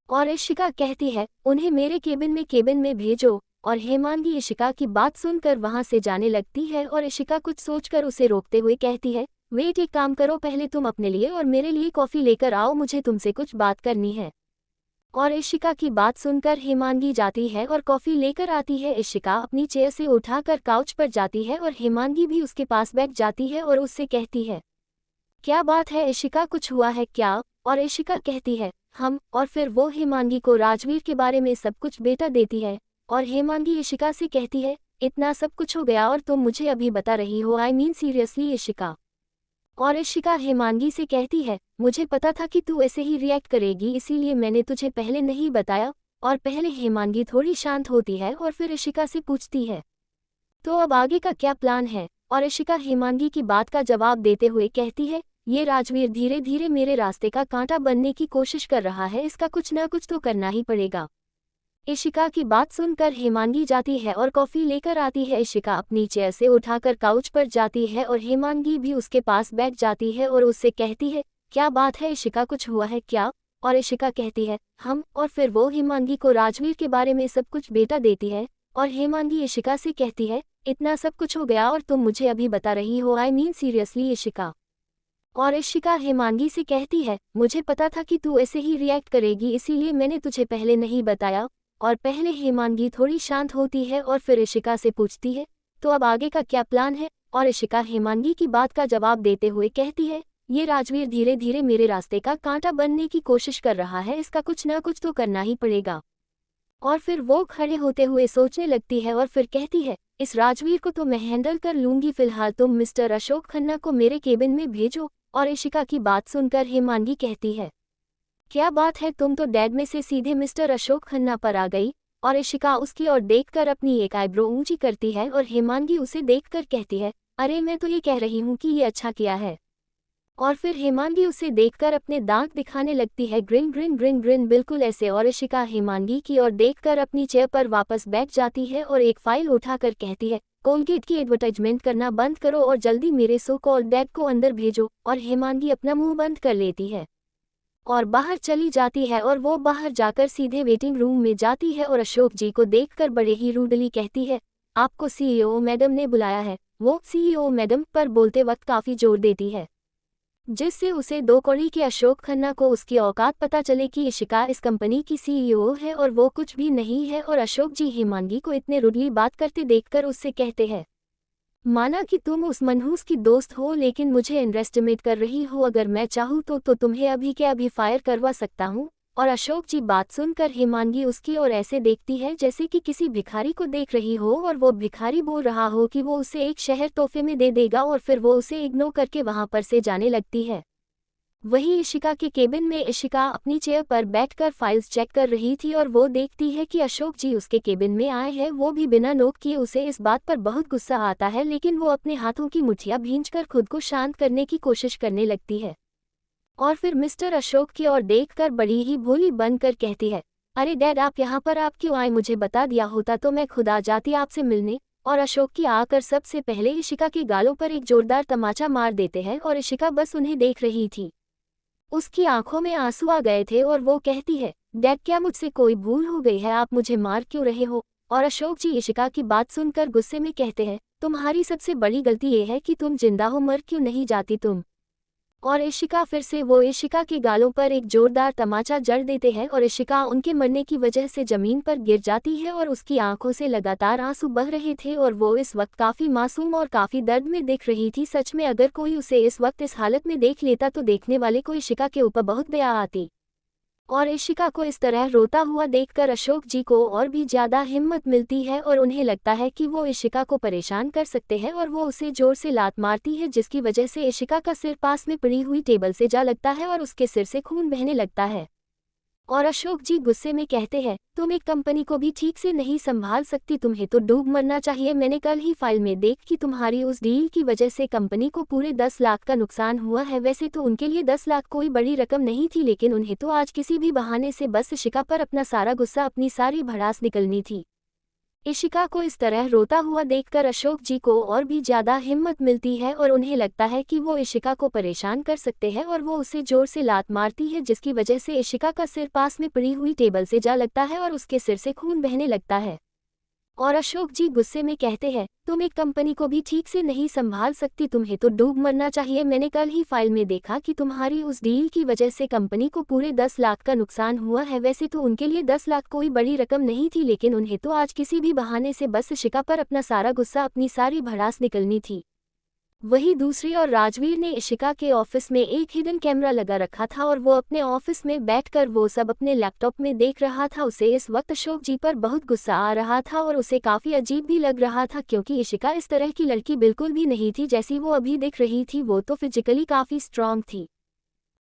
और इशिका कहती है, उन्हें मेरे केबिन में भेजो। और हेमांगी इशिका की बात सुनकर वहां से जाने लगती है और इशिका कुछ सोचकर उसे रोकते हुए कहती है, वेट, एक काम करो, पहले तुम अपने लिए और मेरे लिए कॉफ़ी लेकर आओ, मुझे तुमसे कुछ बात करनी है। और इशिका की बात सुनकर हेमांगी जाती है और कॉफ़ी लेकर आती है। इशिका अपनी चेयर से उठाकर काउच पर जाती है और हेमांगी भी उसके पास बैठ जाती है और उससे कहती है, क्या बात है इशिका, कुछ हुआ है क्या? और इशिका कहती है, हम। और फिर वो हेमांगी को राजवीर के बारे में सब कुछ बेटा देती है। और हेमांगी इशिका से कहती है, इतना सब कुछ हो गया और तुम मुझे अभी बता रही हो? I mean seriously Ishika? और इशिका हेमांगी से कहती है, मुझे पता था कि तू ऐसे ही रिएक्ट करेगी, इसीलिए मैंने तुझे पहले नहीं बताया। और पहले हेमांगी थोड़ी शांत होती है और फिर इशिका से पूछती है, तो अब आगे का क्या प्लान है? और इशिका हेमांगी की बात का जवाब देते हुए कहती है, ये राजवीर धीरे धीरे मेरे रास्ते का कांटा बनने की कोशिश कर रहा है, इसका कुछ ना कुछ तो करना ही पड़ेगा। इशिका की बात सुनकर हेमांगी जाती है और कॉफी लेकर आती है। इशिका अपनी चेयर से उठाकर काउच पर जाती है और हेमांगी भी उसके पास बैठ जाती है और उससे कहती है, क्या बात है इशिका, कुछ हुआ है क्या? और इशिका कहती है, हम। और फिर वो हेमांगी को राजवीर के बारे में सब कुछ बेटा देती है और हेमांगी इशिका से कहती है, इतना सब कुछ हो गया और तुम मुझे अभी बता रही हो? I mean seriously Ishika. और इशिका हेमांगी से कहती है, मुझे पता था कि तू ऐसे ही रिएक्ट करेगी, इसीलिए मैंने तुझे पहले नहीं बताया। और पहले हेमांगी थोड़ी शांत होती है और फिर इशिका से पूछती है, तो अब आगे का क्या प्लान है? और इशिका हेमांगी की बात का जवाब देते हुए कहती है, ये राजवीर धीरे धीरे मेरे रास्ते का कांटा बनने की कोशिश कर रहा है, इसका कुछ ना कुछ तो करना ही पड़ेगा। और फिर वो खड़े होते हुए सोचने लगती है और फिर कहती है, इस राजवीर को तो मैं हैंडल कर लूंगी, फिलहाल तुम मिस्टर अशोक खन्ना को मेरे केबिन में भेजो। और इशिका की बात सुनकर हेमांगी कहती है, क्या बात है, तुम तो डैड में से सीधे मिस्टर अशोक खन्ना पर आ गई। और इशिका उसकी ओर देखकर अपनी एक आईब्रो ऊंची करती है और हेमांगी उसे देखकर कहती है, अरे मैं तो ये कह रही हूँ कि ये अच्छा किया है। और फिर हेमांगी उसे देखकर अपने दांत दिखाने लगती है, ग्रिन ग्रिन ग्रिन ग्रिन, बिल्कुल ऐसे। और इशिका हेमांगी की ओर देखकर अपनी चेयर पर वापस बैठ जाती है और एक फाइल उठाकर कहती है, कोलगेट की एडवर्टाइजमेंट करना बंद करो और जल्दी मेरे सो कॉल्ड डैड को अंदर भेजो। और हेमांगी अपना मुंह बंद कर लेती है और बाहर चली जाती है और वो बाहर जाकर सीधे वेटिंग रूम में जाती है और अशोक जी को देखकर बड़े ही रूडली कहती है, आपको सीईओ मैडम ने बुलाया है। वो सीईओ मैडम पर बोलते वक्त काफ़ी जोर देती है, जिससे उसे 2 कौड़ी के अशोक खन्ना को उसकी औकात पता चले कि इशिका इस कंपनी की सीईओ है और वो कुछ भी नहीं है। और अशोक जी हेमांगी को इतने रूडली बात करते देखकर उससे कहते हैं, माना कि तुम उस मनहूस की दोस्त हो लेकिन मुझे अंडरएस्टिमेट कर रही हो, अगर मैं चाहूँ तो तुम्हें अभी के अभी फायर करवा सकता हूँ। और अशोक जी बात सुनकर हेमांगी उसकी ओर ऐसे देखती है जैसे कि किसी भिखारी को देख रही हो और वो भिखारी बोल रहा हो कि वो उसे एक शहर तोहफे में दे देगा और फिर वो उसे इग्नोर करके वहां पर से जाने लगती है। वहीं इशिका के केबिन में इशिका अपनी चेयर पर बैठकर फाइल्स चेक कर रही थी और वो देखती है कि अशोक जी उसके केबिन में आए हैं, वो भी बिना नोक किए। उसे इस बात पर बहुत गुस्सा आता है लेकिन वो अपने हाथों की मुठ्ठियां भींचकर खुद को शांत करने की कोशिश करने लगती है। और फिर मिस्टर अशोक की ओर देखकर बड़ी ही भोली बनकर कहती है, अरे डैड आप यहाँ पर आप क्यों आए? मुझे बता दिया होता तो मैं खुद आ जाती आपसे मिलने। और अशोक की आकर सबसे पहले इशिका के गालों पर एक जोरदार तमाचा मार देते हैं और इशिका बस उन्हें देख रही थी। उसकी आंखों में आंसू आ गए थे और वो कहती है, डैड क्या मुझसे कोई भूल हो गई है? आप मुझे मार क्यों रहे हो? और अशोक जी इशिका की बात सुनकर गुस्से में कहते हैं, तुम्हारी सबसे बड़ी गलती ये है कि तुम जिंदा हो, मर क्यों नहीं जाती तुम? और इशिका फिर से वो इशिका के गालों पर एक जोरदार तमाचा जड़ देते हैं और इशिका उनके मरने की वजह से जमीन पर गिर जाती है और उसकी आंखों से लगातार आंसू बह रहे थे और वो इस वक्त काफ़ी मासूम और काफ़ी दर्द में दिख रही थी। सच में अगर कोई उसे इस वक्त इस हालत में देख लेता तो देखने वाले को इशिका के ऊपर बहुत दया आती। और इशिका को इस तरह रोता हुआ देखकर अशोक जी को और भी ज़्यादा हिम्मत मिलती है और उन्हें लगता है कि वो इशिका को परेशान कर सकते हैं और वो उसे जोर से लात मारती है जिसकी वजह से इशिका का सिर पास में पड़ी हुई टेबल से जा लगता है और उसके सिर से खून बहने लगता है। और अशोक जी गुस्से में कहते हैं, तुम एक कंपनी को भी ठीक से नहीं संभाल सकती, तुम्हें तो डूब मरना चाहिए। मैंने कल ही फाइल में देख कि तुम्हारी उस डील की वजह से कंपनी को पूरे 10 लाख का नुकसान हुआ है। वैसे तो उनके लिए 10 लाख कोई बड़ी रकम नहीं थी लेकिन उन्हें तो आज किसी भी बहाने से बस इशिका पर अपना सारा गुस्सा, अपनी सारी भड़ास निकलनी थी। इशिका को इस तरह रोता हुआ देखकर अशोक जी को और भी ज़्यादा हिम्मत मिलती है और उन्हें लगता है कि वो इशिका को परेशान कर सकते हैं और वो उसे जोर से लात मारती है जिसकी वजह से इशिका का सिर पास में पड़ी हुई टेबल से जा लगता है और उसके सिर से खून बहने लगता है। और अशोक जी गुस्से में कहते हैं, तुम एक कंपनी को भी ठीक से नहीं संभाल सकती, तुम्हें तो डूब मरना चाहिए। मैंने कल ही फाइल में देखा कि तुम्हारी उस डील की वजह से कंपनी को पूरे 10 लाख का नुकसान हुआ है। वैसे तो उनके लिए 10 लाख कोई बड़ी रकम नहीं थी लेकिन उन्हें तो आज किसी भी बहाने से बस इशिका पर अपना सारा गुस्सा, अपनी सारी भड़ास निकलनी थी। वहीं दूसरी ओर राजवीर ने इशिका के ऑफिस में एक हिडन कैमरा लगा रखा था और वो अपने ऑफिस में बैठकर वो सब अपने लैपटॉप में देख रहा था। उसे इस वक्त अशोक जी पर बहुत गुस्सा आ रहा था और उसे काफ़ी अजीब भी लग रहा था क्योंकि इशिका इस तरह की लड़की बिल्कुल भी नहीं थी जैसी वो अभी दिख रही थी। वो तो फिजिकली काफ़ी स्ट्रांग थी।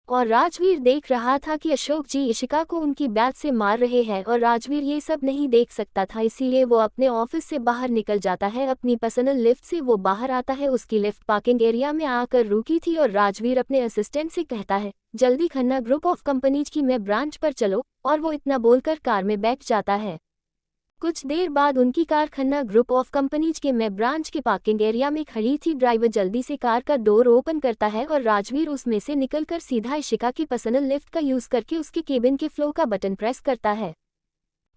और राजवीर देख रहा था कि अशोक जी इशिका को उनकी बैट से मार रहे हैं और राजवीर ये सब नहीं देख सकता था, इसीलिए वो अपने ऑफिस से बाहर निकल जाता है। अपनी पर्सनल लिफ्ट से वो बाहर आता है। उसकी लिफ्ट पार्किंग एरिया में आकर रुकी थी और राजवीर अपने असिस्टेंट से कहता है, जल्दी खन्ना ग्रुप ऑफ कंपनीज की मैं ब्रांच पर चलो, और वो इतना बोलकर कार में बैठ जाता है। कुछ देर बाद उनकी car Khanna group of companies के में ब्रांच के पार्किंग एरिया में खड़ी थी। ड्राइवर जल्दी से कार का डोर ओपन करता है और राजवीर उसमें से निकलकर सीधा इशिका की पर्सनल लिफ्ट का यूज करके उसके केबिन के फ्लो का बटन प्रेस करता है।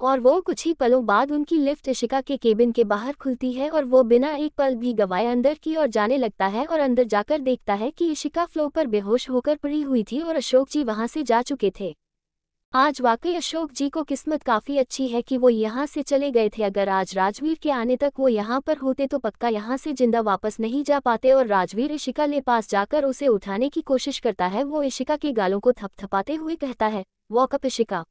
और वो कुछ ही पलों बाद उनकी लिफ्ट इशिका के केबिन के बाहर खुलती है और वो बिना एक पल भी गवाए अंदर की ओर जाने लगता है और अंदर जाकर देखता है कि इशिका फ्लो पर बेहोश होकर पड़ी हुई थी और अशोक जी वहां से जा चुके थे। आज वाकई अशोक जी को किस्मत काफी अच्छी है कि वो यहाँ से चले गए थे। अगर आज राजवीर के आने तक वो यहाँ पर होते तो पक्का यहाँ से जिंदा वापस नहीं जा पाते। और राजवीर इशिका ले पास जाकर उसे उठाने की कोशिश करता है। वो इशिका के गालों को थपथपाते हुए कहता है, वॉक अप इशिका।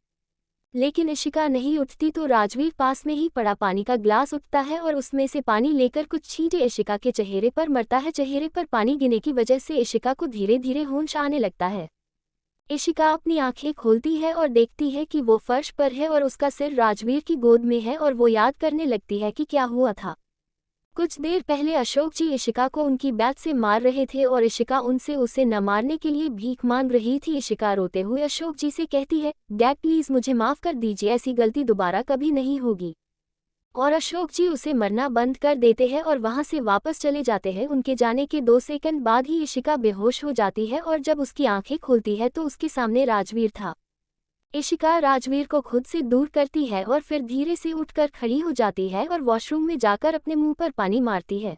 लेकिन इशिका नहीं उठती तो राजवीर पास में ही पड़ा पानी का ग्लास उठता है और उसमें से पानी लेकर कुछ छींटे इशिका के चेहरे पर मरता है। चेहरे पर पानी गिरने की वजह से इशिका को धीरे धीरे होश आने लगता है। इशिका अपनी आंखें खोलती है और देखती है कि वो फर्श पर है और उसका सिर राजवीर की गोद में है और वो याद करने लगती है कि क्या हुआ था। कुछ देर पहले अशोक जी इशिका को उनकी बैट से मार रहे थे और इशिका उनसे उसे न मारने के लिए भीख मांग रही थी। इशिका रोते हुए अशोक जी से कहती है, डैड प्लीज मुझे माफ कर दीजिए, ऐसी गलती दोबारा कभी नहीं होगी। और अशोक जी उसे मरना बंद कर देते हैं और वहां से वापस चले जाते हैं। उनके जाने के 2 सेकंड बाद ही इशिका बेहोश हो जाती है और जब उसकी आंखें खुलती है तो उसके सामने राजवीर था। इशिका राजवीर को खुद से दूर करती है और फिर धीरे से उठकर खड़ी हो जाती है और वॉशरूम में जाकर अपने मुंह पर पानी मारती है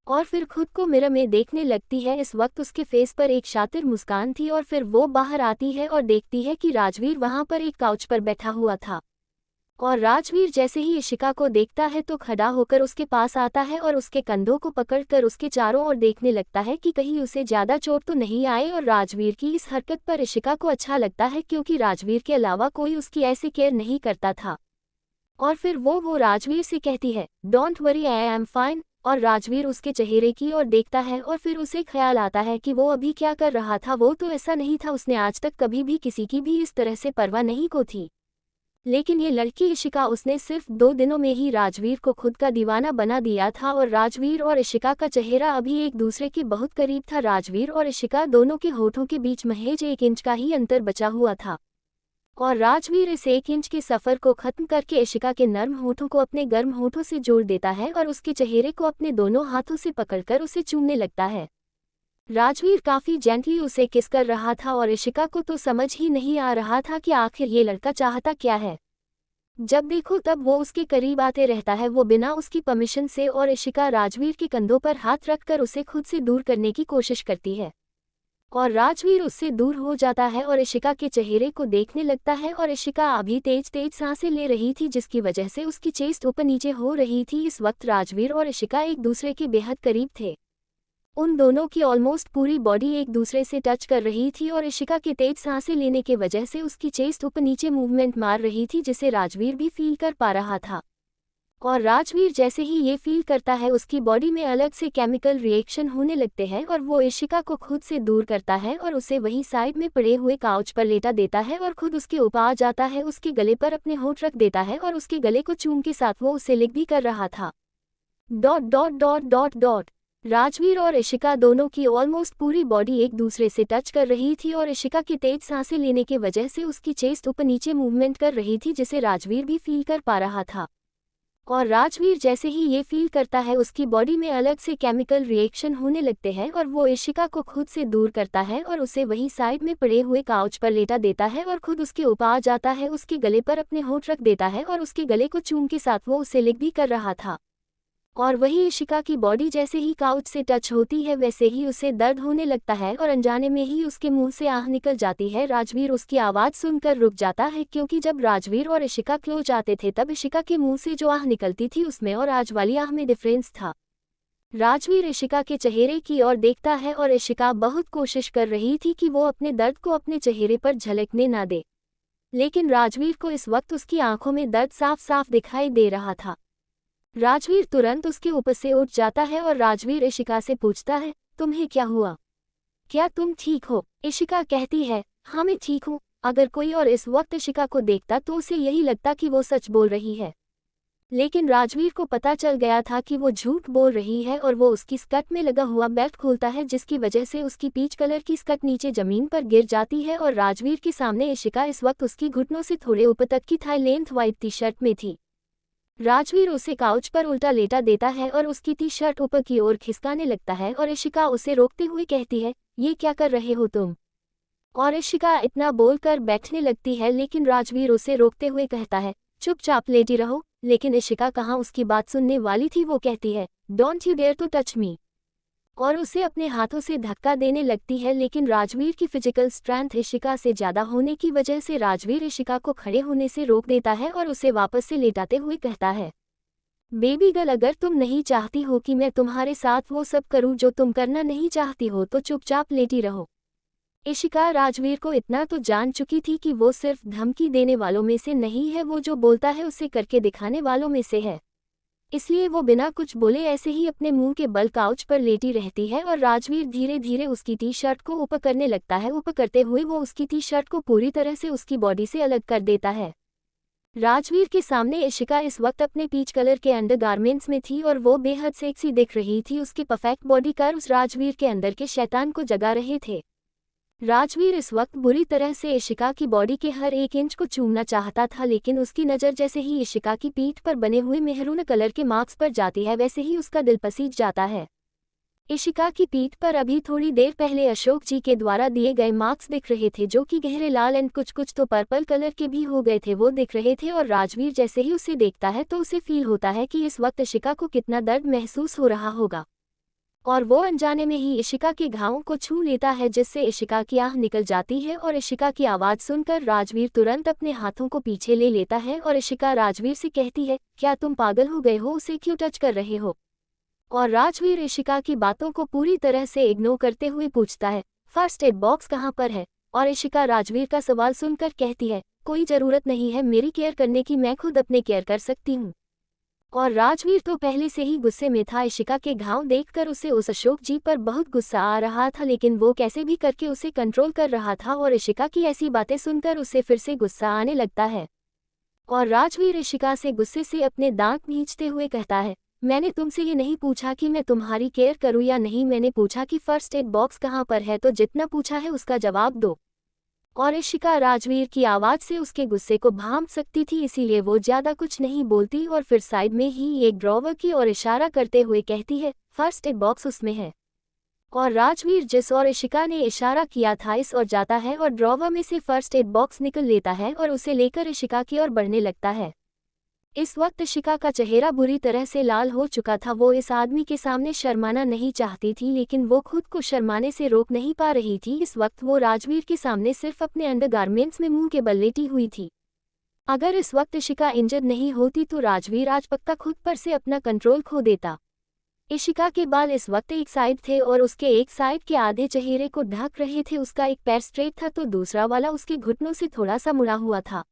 और फिर खुद को मिरर में देखने लगती है। इस वक्त उसके फेस पर एक शातिर मुस्कान थी और फिर वो बाहर आती है और देखती है कि राजवीर वहां पर एक काउच पर बैठा हुआ था। और राजवीर जैसे ही इशिका को देखता है तो खड़ा होकर उसके पास आता है और उसके कंधों को पकड़कर उसके चारों ओर देखने लगता है कि कहीं उसे ज्यादा चोट तो नहीं आए। और राजवीर की इस हरकत पर इशिका को अच्छा लगता है क्योंकि राजवीर के अलावा कोई उसकी ऐसी केयर नहीं करता था। और फिर वो राजवीर से कहती है, don't worry I am fine. और राजवीर उसके चेहरे की ओर देखता है और फिर उसे ख्याल आता है कि वो अभी क्या कर रहा था। वो तो ऐसा नहीं था, उसने आज तक कभी भी किसी की भी इस तरह से परवाह नहीं को थी। लेकिन ये लड़की इशिका, उसने सिर्फ 2 दिनों में ही राजवीर को खुद का दीवाना बना दिया था। और राजवीर और इशिका का चेहरा अभी एक दूसरे के बहुत करीब था। राजवीर और इशिका दोनों के होठों के बीच महज 1 इंच का ही अंतर बचा हुआ था। और राजवीर इस 1 इंच के सफर को खत्म करके इशिका के नर्म होठों को अपने गर्म होठों से जोड़ देता है और उसके चेहरे को अपने दोनों हाथों से पकड़कर उसे चूमने लगता है। राजवीर काफी जेंटली उसे किस कर रहा था और इशिका को तो समझ ही नहीं आ रहा था कि आखिर ये लड़का चाहता क्या है। जब देखो तब वो उसके करीब आते रहता है, वो बिना उसकी परमिशन से। और इशिका राजवीर के कंधों पर हाथ रखकर उसे खुद से दूर करने की कोशिश करती है और राजवीर उससे दूर हो जाता है और इशिका के चेहरे को देखने लगता है। और इशिका अभी तेज तेज सांसें ले रही थी जिसकी वजह से उसकी चेस्ट ऊपर नीचे हो रही थी। इस वक्त राजवीर और इशिका एक दूसरे के बेहद करीब थे। उन दोनों की ऑलमोस्ट पूरी बॉडी एक दूसरे से टच कर रही थी और इशिका के तेज सांसें लेने के वजह से उसकी चेस्ट ऊपर नीचे मूवमेंट मार रही थी जिसे राजवीर भी फील कर पा रहा था। और राजवीर जैसे ही ये फील करता है उसकी बॉडी में अलग से केमिकल रिएक्शन होने लगते हैं और वो इशिका को खुद से दूर करता है और उसे वहीं साइड में पड़े हुए काउच पर लेटा देता है और खुद उसके ऊपर आ जाता है, उसके गले पर अपने होंठ रख देता है और उसके गले को चूम के साथ वो उसे लिक भी कर रहा था। Dot dot dot dot dot Rajveer और इशिका दोनों की ऑलमोस्ट पूरी बॉडी एक दूसरे से टच कर रही थी और इशिका की तेज सांसें लेने की वजह से उसकी चेस्ट ऊपर नीचे मूवमेंट कर रही थी जिसे राजवीर भी फील कर पा रहा था। और राजवीर जैसे ही ये फील करता है उसकी बॉडी में अलग से केमिकल रिएक्शन होने लगते हैं और वो इशिका को खुद से दूर करता है और उसे वहीं साइड में पड़े हुए काउच पर लेटा देता है और खुद उसके ऊपर आ जाता है, उसके गले पर अपने होंठ रख देता है और उसके गले को चूम के साथ वो उसे लिक भी कर रहा था। और वही इशिका की बॉडी जैसे ही काउच से टच होती है वैसे ही उसे दर्द होने लगता है और अनजाने में ही उसके मुंह से आह निकल जाती है। राजवीर उसकी आवाज़ सुनकर रुक जाता है क्योंकि जब राजवीर और इशिका क्लोज आते थे तब इशिका के मुंह से जो आह निकलती थी उसमें और आज वाली आह में डिफरेंस था। राजवीर इशिका के चेहरे की ओर देखता है और इशिका बहुत कोशिश कर रही थी कि वो अपने दर्द को अपने चेहरे पर झलकने ना दे, लेकिन राजवीर को इस वक्त उसकी आंखों में दर्द साफ साफ दिखाई दे रहा था। राजवीर तुरंत उसके ऊपर से उठ जाता है और राजवीर इशिका से पूछता है, तुम्हें क्या हुआ, क्या तुम ठीक हो? इशिका कहती है, हाँ मैं ठीक हूँ। अगर कोई और इस वक्त इशिका को देखता तो उसे यही लगता कि वो सच बोल रही है, लेकिन राजवीर को पता चल गया था कि वो झूठ बोल रही है और वो उसकी स्कर्ट में लगा हुआ बेल्ट खोलता है, जिसकी वजह से उसकी पीच कलर की स्कर्ट नीचे जमीन पर गिर जाती है और राजवीर के सामने इशिका इस वक्त उसकी घुटनों से थोड़े ऊपर तक की thigh length white T shirt में थी। राजवीर उसे काउच पर उल्टा लेटा देता है और उसकी टी शर्ट ऊपर की ओर खिसकाने लगता है और इशिका उसे रोकते हुए कहती है, ये क्या कर रहे हो तुम? और इशिका इतना बोलकर बैठने लगती है, लेकिन राजवीर उसे रोकते हुए कहता है, चुपचाप लेटी रहो। लेकिन इशिका कहाँ उसकी बात सुनने वाली थी। वो कहती है, don't you dare to touch me, और उसे अपने हाथों से धक्का देने लगती है। लेकिन राजवीर की फिजिकल स्ट्रेंथ इशिका से ज़्यादा होने की वजह से राजवीर इशिका को खड़े होने से रोक देता है और उसे वापस से लेटाते हुए कहता है, बेबी गर्ल, अगर तुम नहीं चाहती हो कि मैं तुम्हारे साथ वो सब करूं जो तुम करना नहीं चाहती हो तो चुपचाप लेटी रहो। इशिका राजवीर को इतना तो जान चुकी थी कि वो सिर्फ धमकी देने वालों में से नहीं है, वो जो बोलता है उसे करके दिखाने वालों में से है। इसलिए वो बिना कुछ बोले ऐसे ही अपने मुंह के बल काउच पर लेटी रहती है और राजवीर धीरे धीरे उसकी टी शर्ट को ऊपर करने लगता है। ऊपर करते हुए वो उसकी टी शर्ट को पूरी तरह से उसकी बॉडी से अलग कर देता है। राजवीर के सामने इशिका इस वक्त अपने पीच कलर के अंडरगारमेंट्स में थी और वो बेहद सेक्सी दिख रही थी। उसके परफेक्ट बॉडी कर्व्स राजवीर के अंदर के शैतान को जगा रहे थे। राजवीर इस वक्त बुरी तरह से इशिका की बॉडी के हर एक इंच को चूमना चाहता था, लेकिन उसकी नज़र जैसे ही इशिका की पीठ पर बने हुए मेहरून कलर के मार्क्स पर जाती है वैसे ही उसका दिल पसीज जाता है। इशिका की पीठ पर अभी थोड़ी देर पहले अशोक जी के द्वारा दिए गए मार्क्स दिख रहे थे, जो कि गहरे लाल एंड कुछ तो पर्पल कलर के भी हो गए थे, वो दिख रहे थे। और राजवीर जैसे ही उसे देखता है तो उसे फील होता है कि इस वक्त इशिका को कितना दर्द महसूस हो रहा होगा, और वो अनजाने में ही इशिका के घावों को छू लेता है, जिससे इशिका की आह निकल जाती है। और इशिका की आवाज़ सुनकर राजवीर तुरंत अपने हाथों को पीछे ले लेता है और इशिका राजवीर से कहती है, क्या तुम पागल हो गए हो? उसे क्यों टच कर रहे हो? और राजवीर इशिका की बातों को पूरी तरह से इग्नोर करते हुए पूछता है, फर्स्ट एड बॉक्स कहाँ पर है? और इशिका राजवीर का सवाल सुनकर कहती है, कोई ज़रूरत नहीं है मेरी केयर करने की, मैं खुद अपने केयर कर सकती हूँ। और राजवीर तो पहले से ही गुस्से में था। इशिका के घाव देखकर उसे उस अशोक जी पर बहुत गुस्सा आ रहा था, लेकिन वो कैसे भी करके उसे कंट्रोल कर रहा था और इशिका की ऐसी बातें सुनकर उसे फिर से गुस्सा आने लगता है। और राजवीर इशिका से गुस्से से अपने दांत भींचते हुए कहता है, मैंने तुमसे ये नहीं पूछा कि मैं तुम्हारी केयर करूँ या नहीं, मैंने पूछा कि फर्स्ट एड बॉक्स कहाँ पर है, तो जितना पूछा है उसका जवाब दो। और इशिका राजवीर की आवाज़ से उसके गुस्से को भांप सकती थी, इसीलिए वो ज़्यादा कुछ नहीं बोलती और फिर साइड में ही एक ड्रॉवर की ओर इशारा करते हुए कहती है, फर्स्ट एड बॉक्स उसमें है। और राजवीर जिस और इशिका ने इशारा किया था इस ओर जाता है और ड्रॉवर में से फर्स्ट एड बॉक्स निकल लेता है और उसे लेकर इशिका की ओर बढ़ने लगता है। इस वक्त इशिका का चेहरा बुरी तरह से लाल हो चुका था। वो इस आदमी के सामने शर्माना नहीं चाहती थी, लेकिन वो खुद को शर्माने से रोक नहीं पा रही थी। इस वक्त वो राजवीर के सामने सिर्फ अपने अंडरगारमेंट्स में मुंह के बल लेटी हुई थी। अगर इस वक्त इशिका इंजर्ड नहीं होती तो राजवीर आज पक्का खुद पर से अपना कंट्रोल खो देता। इशिका के बाल इस वक्त एक साइड थे और उसके एक साइड के आधे चेहरे को ढक रहे थे। उसका एक पैर स्ट्रेट था तो दूसरा वाला उसके घुटनों से थोड़ा सा मुड़ा हुआ था।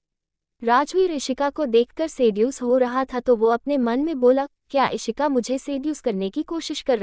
राजवीर इशिका को देखकर सेड्यूस हो रहा था, तो वो अपने मन में बोला, क्या इशिका मुझे सेड्यूस करने की कोशिश कर रही